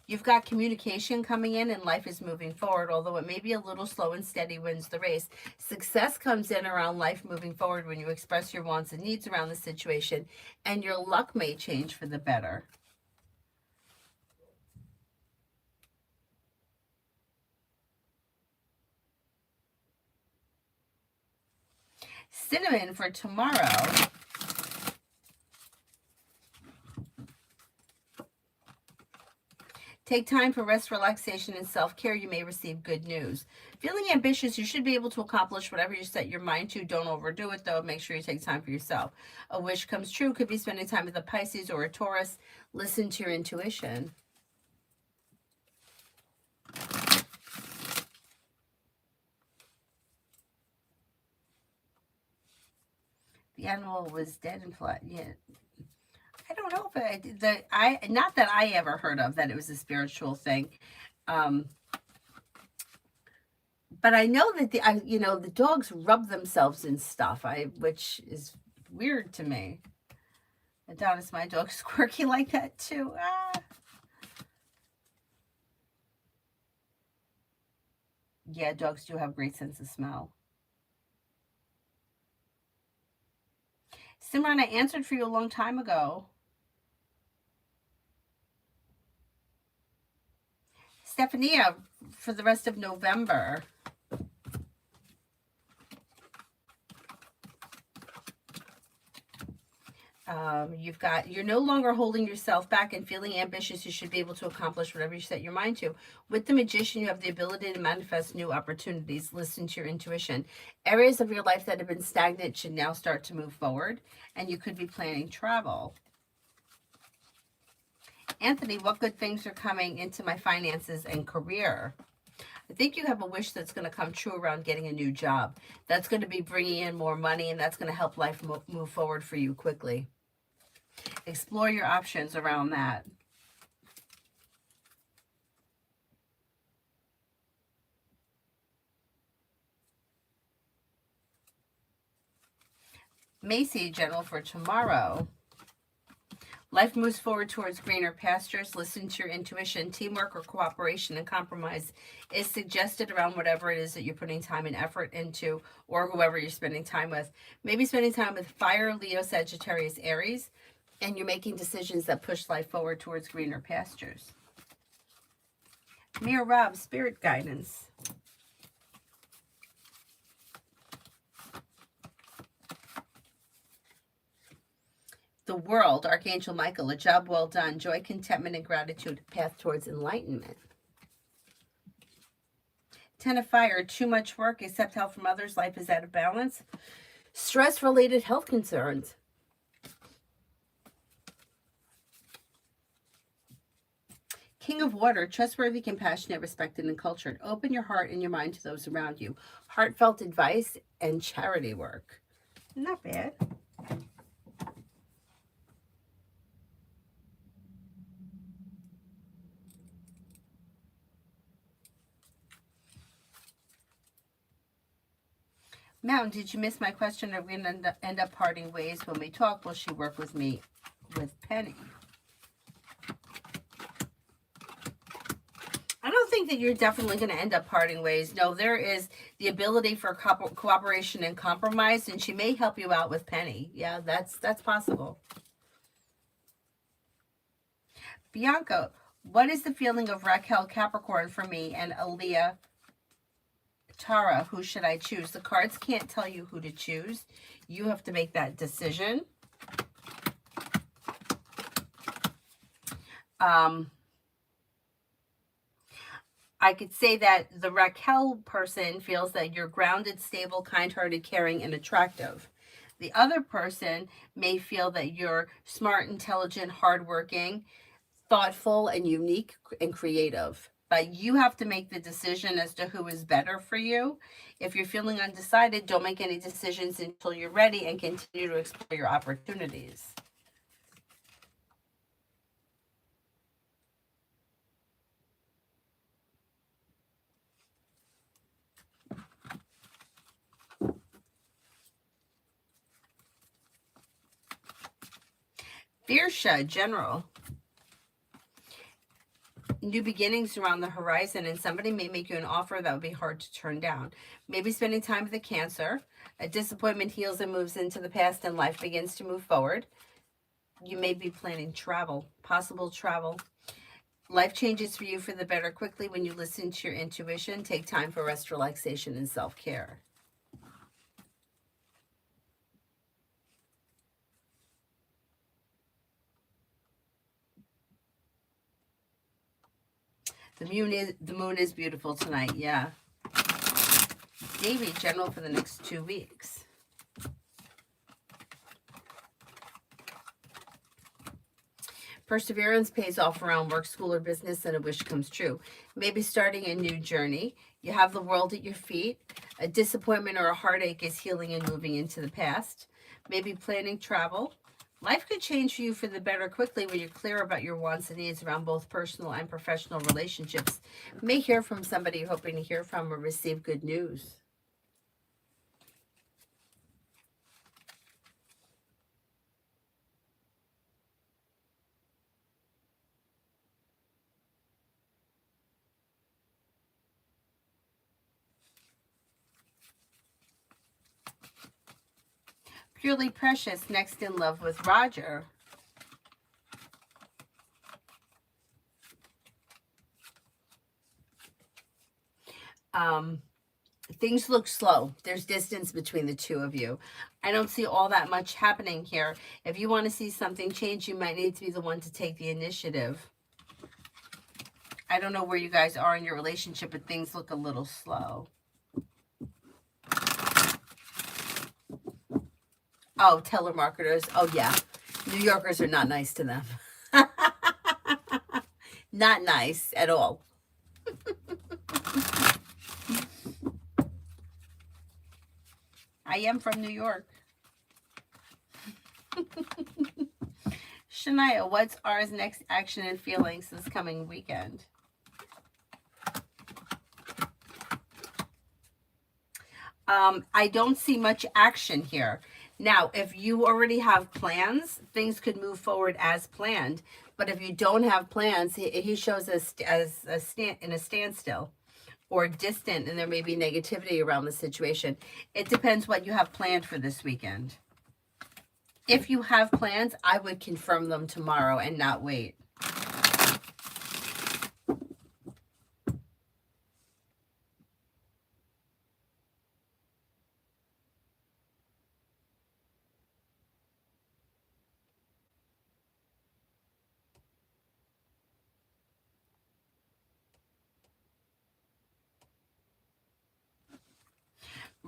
You've got communication coming in and life is moving forward, although it may be a little slow and steady wins the race. Success comes in around life moving forward when you express your wants and needs around the situation, and your luck may change for the better. Cinnamon for tomorrow. Take time for rest, relaxation, and self-care. You may receive good news. Feeling ambitious, you should be able to accomplish whatever you set your mind to. Don't overdo it, though. Make sure you take time for yourself. A wish comes true. Could be spending time with a Pisces or a Taurus. Listen to your intuition. The animal was dead and flat. Yeah. I don't know if not that I ever heard of that it was a spiritual thing. Um, but I know that the dogs rub themselves in stuff, which is weird to me. Adonis, my dog's quirky like that too. Yeah, dogs do have a great sense of smell. Simran, I answered for you a long time ago. Stephania, for the rest of November. You're no longer holding yourself back and feeling ambitious. You should be able to accomplish whatever you set your mind to. With the Magician, you have the ability to manifest new opportunities. Listen to your intuition. Areas of your life that have been stagnant should now start to move forward, and you could be planning travel. Anthony, what good things are coming into my finances and career? I think you have a wish that's going to come true around getting a new job. That's going to be bringing in more money, and that's going to help life move forward for you quickly. Explore your options around that. Macy, general for tomorrow. Life moves forward towards greener pastures. Listen to your intuition. Teamwork or cooperation and compromise is suggested around whatever it is that you're putting time and effort into, or whoever you're spending time with. Maybe spending time with Fire, Leo, Sagittarius, Aries, and you're making decisions that push life forward towards greener pastures. Mir Rob, spirit guidance. The world, Archangel Michael, a job well done, joy, contentment, and gratitude, path towards enlightenment. 10 of Fire, too much work, accept help from others, life is out of balance. Stress-related health concerns. King of Water, trustworthy, compassionate, respected, and cultured. Open your heart and your mind to those around you. Heartfelt advice and charity work. Not bad. Mountain, did you miss my question? Are we going to end up parting ways when we talk? Will she work with me with Penny? I don't think that you're definitely going to end up parting ways. No, there is the ability for cooperation and compromise, and she may help you out with Penny. Yeah, that's possible. Bianca, what is the feeling of Raquel Capricorn for me and Aaliyah Tara? Who should I choose? The cards can't tell you who to choose. You have to make that decision. I could say that the Raquel person feels that you're grounded, stable, kind-hearted, caring, and attractive. The other person may feel that you're smart, intelligent, hardworking, thoughtful, and unique and creative. But you have to make the decision as to who is better for you. If you're feeling undecided, don't make any decisions until you're ready and continue to explore your opportunities. Virsha, general. New beginnings around the horizon, and somebody may make you an offer that would be hard to turn down. Maybe spending time with a Cancer. A disappointment heals and moves into the past, and life begins to move forward. You may be planning travel, possible travel. Life changes for you for the better quickly when you listen to your intuition. Take time for rest, relaxation, and self-care. The moon is beautiful tonight, yeah. Davy, general for the next 2 weeks. Perseverance pays off around work, school, or business, and a wish comes true. Maybe starting a new journey. You have the world at your feet. A disappointment or a heartache is healing and moving into the past. Maybe planning travel. Life could change for you for the better quickly when you're clear about your wants and needs around both personal and professional relationships. You may hear from somebody you're hoping to hear from or receive good news. Purely Precious, next in love with Roger. Things look slow. There's distance between the two of you. I don't see all that much happening here. If you want to see something change, you might need to be the one to take the initiative. I don't know where you guys are in your relationship, but things look a little slow. Oh, telemarketers. Oh, yeah. New Yorkers are not nice to them. Not nice at all. I am from New York. Shania, what's ours next action and feelings this coming weekend? I don't see much action here. Now, if you already have plans, things could move forward as planned. But if you don't have plans, he shows us as in a standstill or distant, and there may be negativity around the situation. It depends what you have planned for this weekend. If you have plans, I would confirm them tomorrow and not wait.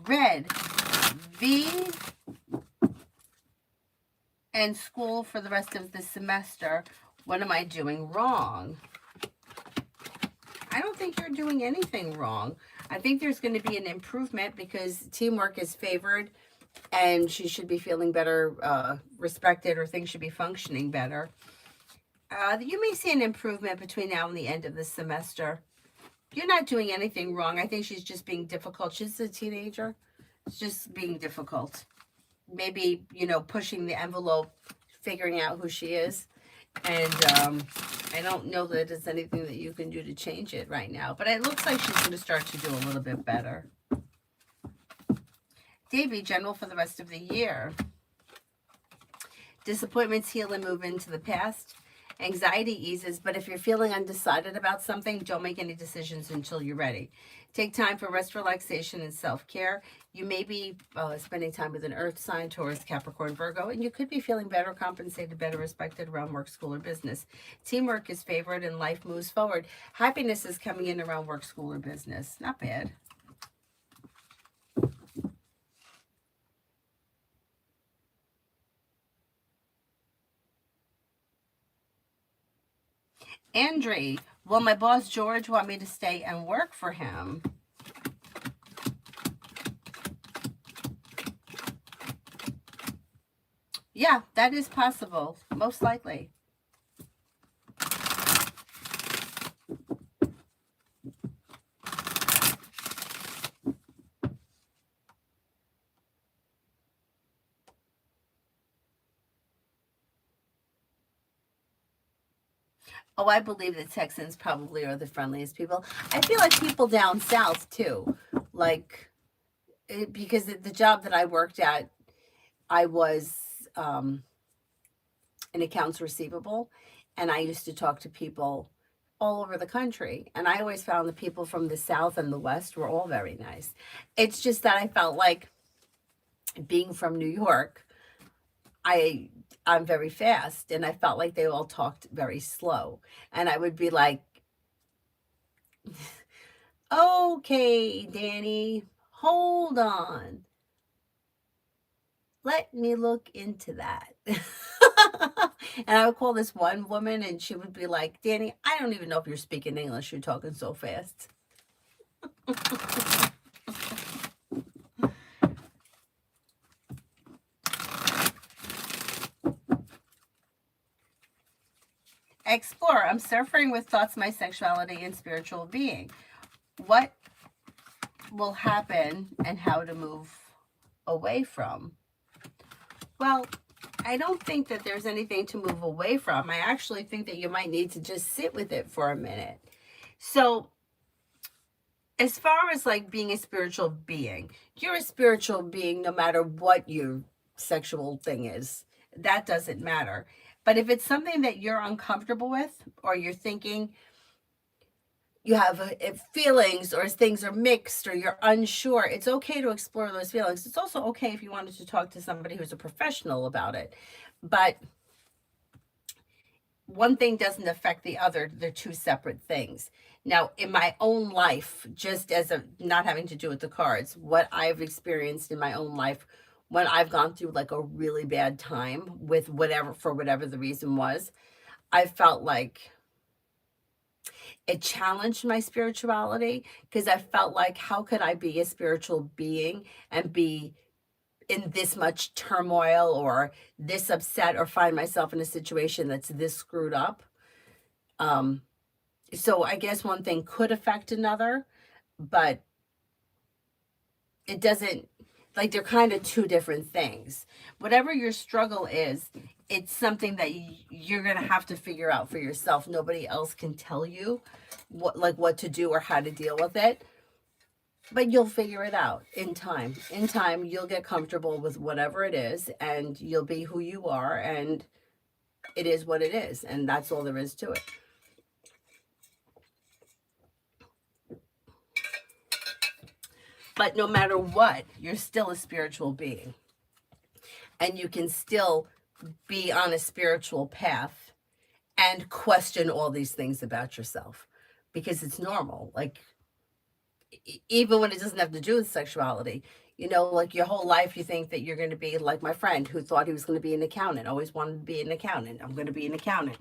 Red, V and school for the rest of the semester. What am I doing wrong? I don't think you're doing anything wrong. I think there's going to be an improvement because teamwork is favored and she should be feeling better, respected, or things should be functioning better. You may see an improvement between now and the end of the semester. You're not doing anything wrong. I think she's just being difficult. She's a teenager. It's just being difficult. Maybe, pushing the envelope, figuring out who she is. And I don't know that there's anything that you can do to change it right now. But it looks like she's going to start to do a little bit better. Davy, general for the rest of the year. Disappointments heal and move into the past. Anxiety eases, but if you're feeling undecided about something, don't make any decisions until you're ready. Take time for rest, relaxation, and self care. You may be spending time with an earth sign, Taurus, Capricorn, Virgo, and you could be feeling better compensated, better respected around work, school, or business. Teamwork is favored and life moves forward. Happiness is coming in around work, school, or business. Not bad. Andre, will my boss George want me to stay and work for him? Yeah, that is possible, most likely. Oh, I believe the Texans probably are the friendliest people. I feel like people down south too, like because the job that I worked at, I was um, in accounts receivable, and I used to talk to people all over the country, and I always found the people from the south and the west were all very nice. It's just that I felt like being from New York, I I'm very fast, and I felt like they all talked very slow, and I would be like, "Okay, Danny, hold on. Let me look into that." And I would call this one woman, and she would be like, "Danny, I don't even know if you're speaking English. You're talking so fast." Explore. I'm suffering with thoughts, my sexuality, and spiritual being. What will happen and how to move away from? Well, I don't think that there's anything to move away from. I actually think that you might need to just sit with it for a minute. So, as far as like being a spiritual being, you're a spiritual being no matter what your sexual thing is. That doesn't matter. But if it's something that you're uncomfortable with, or you're thinking you have feelings, or things are mixed, or you're unsure, it's okay to explore those feelings. It's also okay if you wanted to talk to somebody who's a professional about it. But one thing doesn't affect the other. They're two separate things. Now, in my own life, just as a not having to do with the cards, what I've experienced in my own life when I've gone through like a really bad time with whatever, for whatever the reason was, I felt like it challenged my spirituality, because I felt like, how could I be a spiritual being and be in this much turmoil or this upset, or find myself in a situation that's this screwed up? Um, so I guess one thing could affect another, but it doesn't, like, they're kind of two different things. Whatever your struggle is, it's something that you're going to have to figure out for yourself. Nobody else can tell you what to do or how to deal with it, but you'll figure it out in time. In time, you'll get comfortable with whatever it is, and you'll be who you are, and it is what it is, and that's all there is to it. But no matter what, you're still a spiritual being, and you can still be on a spiritual path and question all these things about yourself, because it's normal. Like, even when it doesn't have to do with sexuality, like your whole life, you think that you're going to be like my friend who thought he was going to be an accountant, always wanted to be an accountant. I'm going to be an accountant.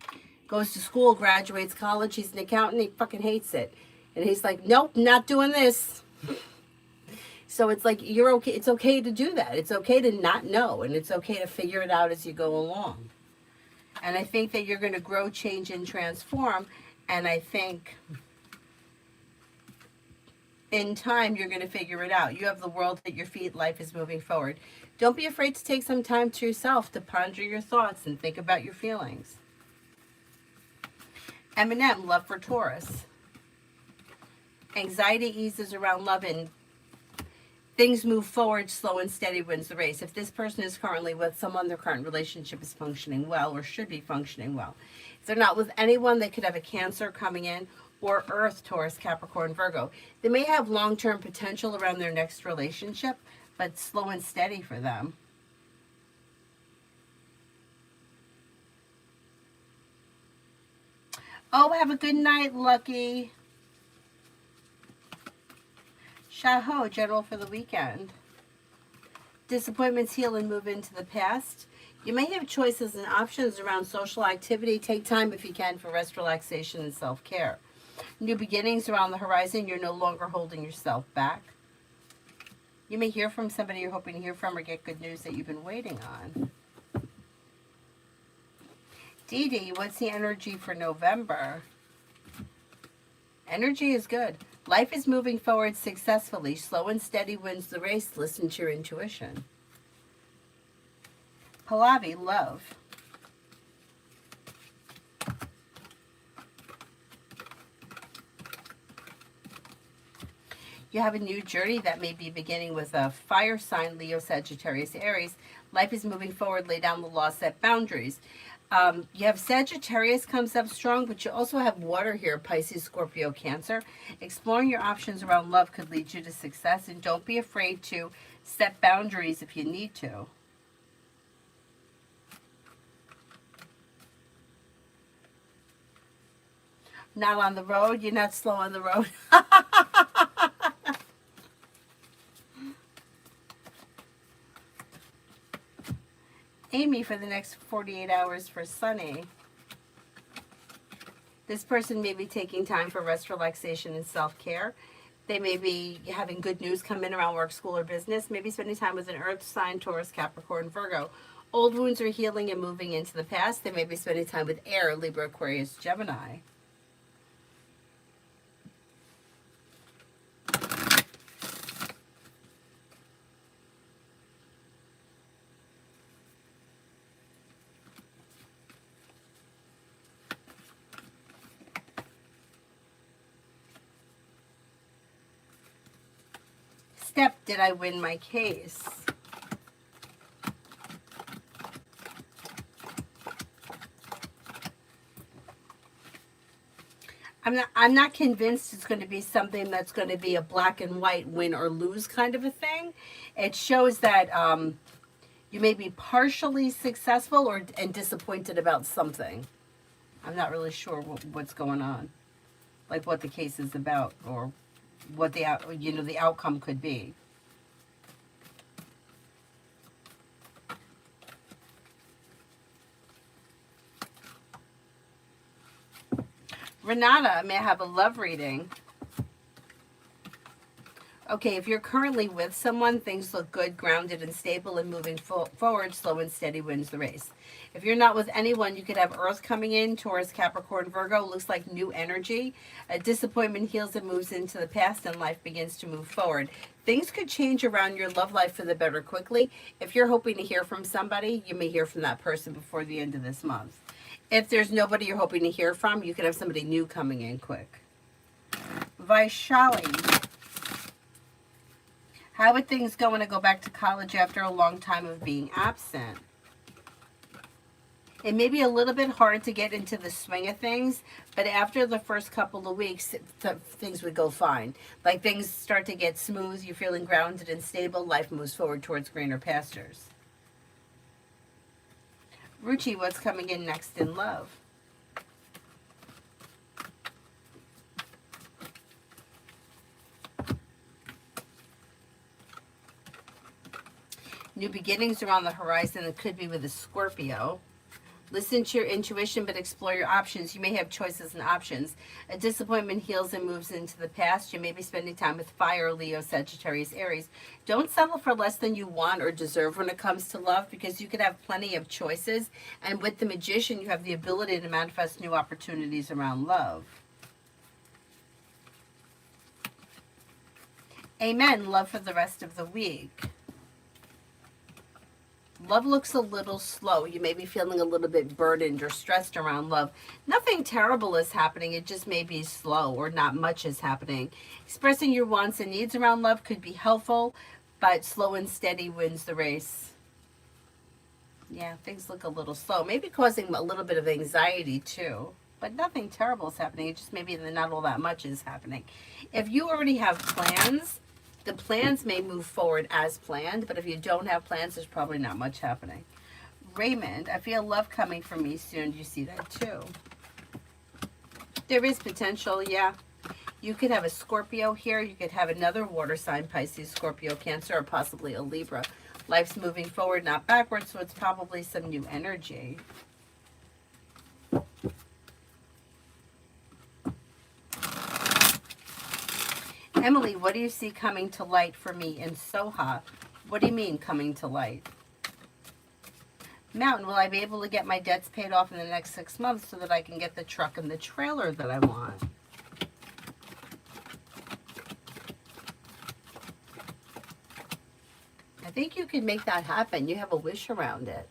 Goes to school, graduates college, he's an accountant, he fucking hates it. And he's like, nope, not doing this. So it's like, you're okay. It's okay to do that. It's okay to not know, and it's okay to figure it out as you go along. And I think that you're going to grow, change, and transform. And I think in time, you're going to figure it out. You have the world at your feet. Life is moving forward. Don't be afraid to take some time to yourself to ponder your thoughts and think about your feelings. Eminem, love for Taurus. Anxiety eases around love and Things move forward, slow and steady wins the race. If this person is currently with someone, their current relationship is functioning well or should be functioning well. If they're not with anyone, they could have a Cancer coming in, or Earth, Taurus, Capricorn, Virgo. They may have long-term potential around their next relationship, but slow and steady for them. Oh, have a good night, Lucky. Shaho, general for the weekend. Disappointments heal and move into the past. You may have choices and options around social activity. Take time if you can for rest, relaxation, and self-care. New beginnings are on the horizon. You're no longer holding yourself back. You may hear from somebody you're hoping to hear from or get good news that you've been waiting on. Dee Dee, what's the energy for November? Energy is good. Life is moving forward successfully. Slow and steady wins the race. Listen to your intuition. Pallavi, love. You have a new journey that may be beginning with a fire sign, Leo, Sagittarius, Aries. Life is moving forward. Lay down the law, set boundaries. You have Sagittarius comes up strong, but you also have water here, Pisces, Scorpio, Cancer. Exploring your options around love could lead you to success, and don't be afraid to set boundaries if you need to. Not on the road. You're not slow on the road. Amy, for the next 48 hours for Sunny. This person may be taking time for rest, relaxation, and self-care. They may be having good news come in around work, school, or business. Maybe spending time with an earth sign, Taurus, Capricorn, Virgo. Old wounds are healing and moving into the past. They may be spending time with air, Libra, Aquarius, Gemini. Step, did I win my case? I'm not convinced it's going to be something that's going to be a black and white win or lose kind of a thing. It shows that you may be partially successful and disappointed about something. I'm not really sure what's going on, like what the case is about or what the the outcome could be. Renata, may I have a love reading? Okay, if you're currently with someone, things look good, grounded, and stable, and moving forward, slow and steady wins the race. If you're not with anyone, you could have Earth coming in, Taurus, Capricorn, Virgo. Looks like new energy. A disappointment heals and moves into the past, and life begins to move forward. Things could change around your love life for the better quickly. If you're hoping to hear from somebody, you may hear from that person before the end of this month. If there's nobody you're hoping to hear from, you could have somebody new coming in quick. Vaishali. How would things go when I go back to college after a long time of being absent? It may be a little bit hard to get into the swing of things, but after the first couple of weeks, things would go fine. Like things start to get smooth, you're feeling grounded and stable, life moves forward towards greener pastures. Ruchi, what's coming in next in love? New beginnings are on the horizon. It could be with a Scorpio. Listen to your intuition, but explore your options. You may have choices and options. A disappointment heals and moves into the past. You may be spending time with fire, Leo, Sagittarius, Aries. Don't settle for less than you want or deserve when it comes to love, because you could have plenty of choices. And with the Magician, you have the ability to manifest new opportunities around love. Amen. Love for the rest of the week. Love looks a little slow. You may be feeling a little bit burdened or stressed around love. Nothing terrible is happening. It just may be slow or not much is happening. Expressing your wants and needs around love could be helpful, but slow and steady wins the race. Yeah, things look a little slow. Maybe causing a little bit of anxiety too. But nothing terrible is happening. It just maybe not all that much is happening. If you already have plans, the plans may move forward as planned. But if you don't have plans, there's probably not much happening. Raymond, I feel love coming for me soon. Do you see that too? There is potential, yeah. You could have a Scorpio here. You could have another water sign, Pisces, Scorpio, Cancer, or possibly a Libra. Life's moving forward, not backwards, so it's probably some new energy. Emily, what do you see coming to light for me in Soha? What do you mean coming to light? Mountain, will I be able to get my debts paid off in the next 6 months so that I can get the truck and the trailer that I want? I think you can make that happen. You have a wish around it.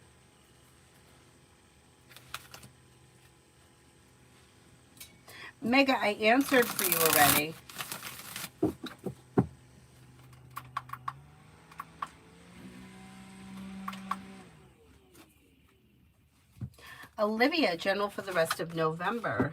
Mega, I answered for you already. Olivia, general for the rest of November.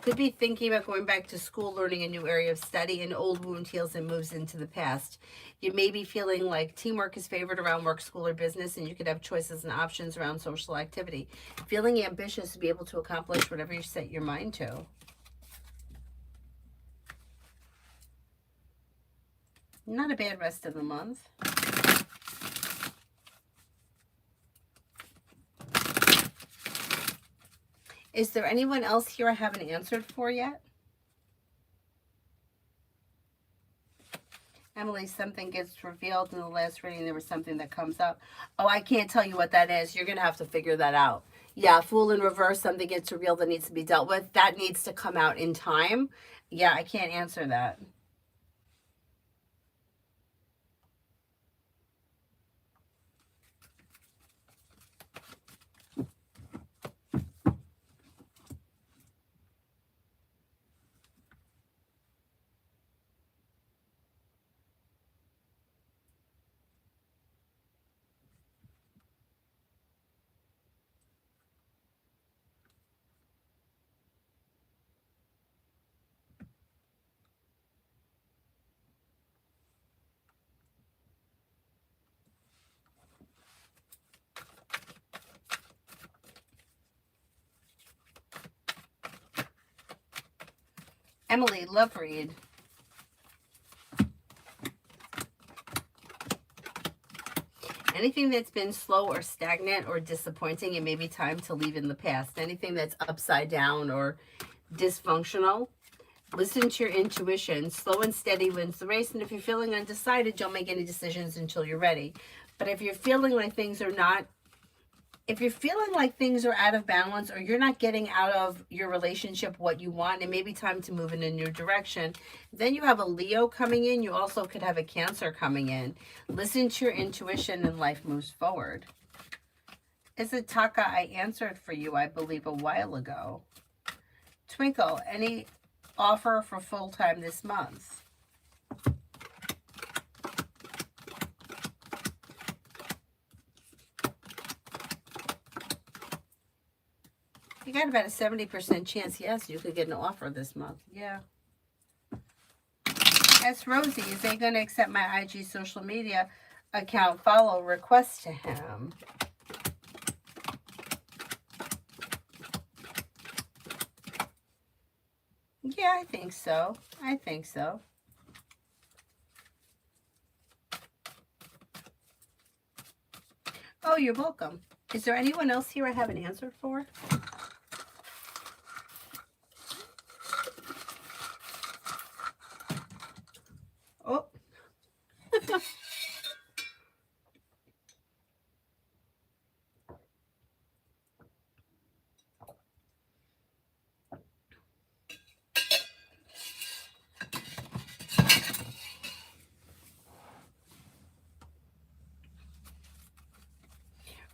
Could be thinking about going back to school, learning a new area of study. An old wound heals and moves into the past. You may be feeling like teamwork is favored around work, school, or business, and you could have choices and options around social activity. Feeling ambitious to be able to accomplish whatever you set your mind to. Not a bad rest of the month. Is there anyone else here I haven't answered for yet? Emily, something gets revealed in the last reading. There was something that comes up. Oh, I can't tell you what that is. You're going to have to figure that out. Yeah, Fool in reverse, something gets revealed that needs to be dealt with. That needs to come out in time. Yeah, I can't answer that. Emily, love read. Anything that's been slow or stagnant or disappointing, it may be time to leave in the past. Anything that's upside down or dysfunctional, listen to your intuition. Slow and steady wins the race. And if you're feeling undecided, don't make any decisions until you're ready. But if you're feeling like things are not, if you're feeling like things are out of balance or you're not getting out of your relationship what you want, it may be time to move in a new direction. Then you have a Leo coming in. You also could have a Cancer coming in. Listen to your intuition and life moves forward. Is it Taka? I answered for you, I believe, a while ago. Twinkle, any offer for full-time this month? You got about a 70% chance, yes, you could get an offer this month. Yeah. Ask Rosie, is they going to accept my IG social media account follow request to him? Yeah, I think so. I think so. Oh, you're welcome. Is there anyone else here I haven't answered for? Oh.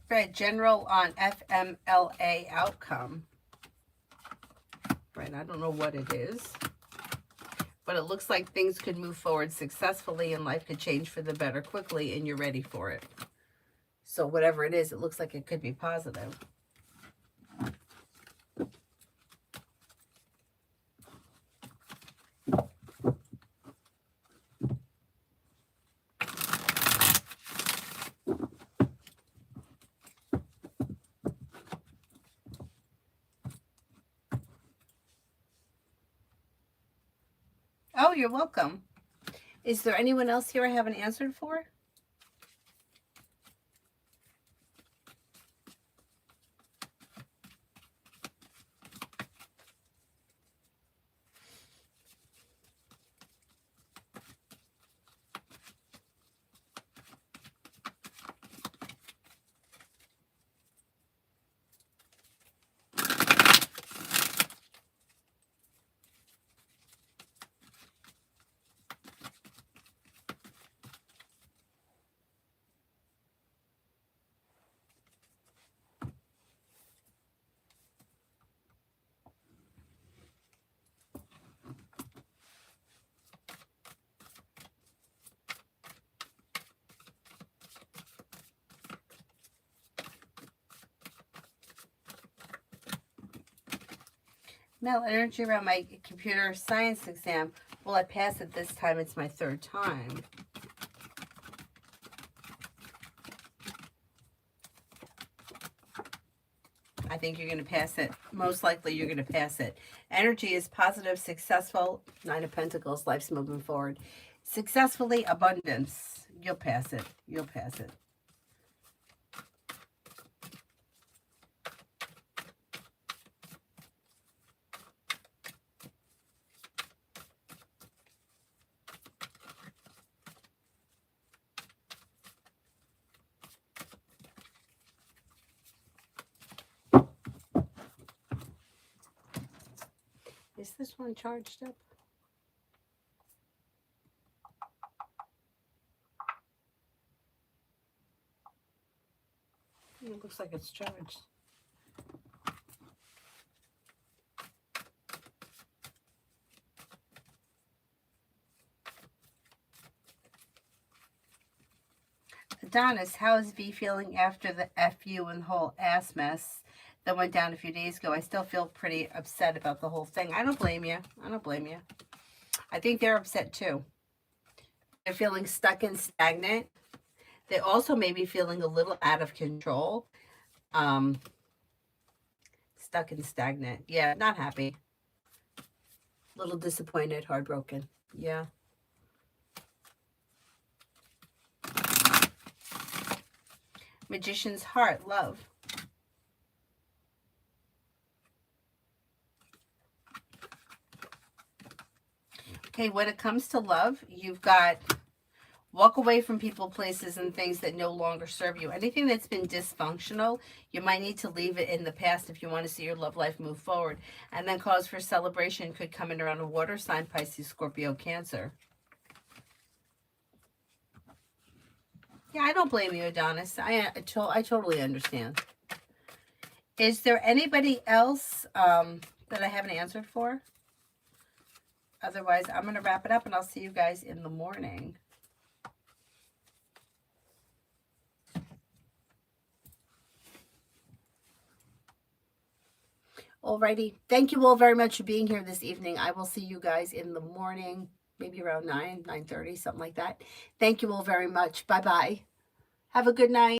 Fred, general on FMLA outcome. Right, I don't know what it is. But it looks like things could move forward successfully and life could change for the better quickly and you're ready for it. So whatever it is, it looks like it could be positive. Oh, you're welcome. Is there anyone else here I haven't answered for? Mel, energy around my computer science exam. Will I pass it this time? It's my third time. I think you're going to pass it. Most likely you're going to pass it. Energy is positive, successful. 9 of Pentacles, life's moving forward. Successfully, abundance. You'll pass it. You'll pass it. Is this one charged up? It looks like it's charged. Adonis, how is V feeling after the FU and the whole ass mess that went down a few days ago? I still feel pretty upset about the whole thing. I don't blame you. I don't blame you. I think they're upset too. They're feeling stuck and stagnant. They also may be feeling a little out of control. Stuck and stagnant. Yeah, not happy. A little disappointed, heartbroken. Yeah. Magician's heart, love. Okay, when it comes to love, you've got walk away from people, places, and things that no longer serve you. Anything that's been dysfunctional, you might need to leave it in the past if you want to see your love life move forward. And then cause for celebration could come in around a water sign, Pisces, Scorpio, Cancer. Yeah, I don't blame you, Adonis. I totally understand. Is there anybody else that I haven't answered for? Otherwise, I'm going to wrap it up and I'll see you guys in the morning. Alrighty. Thank you all very much for being here this evening. I will see you guys in the morning, maybe around 9:30, something like that. Thank you all very much. Bye-bye. Have a good night.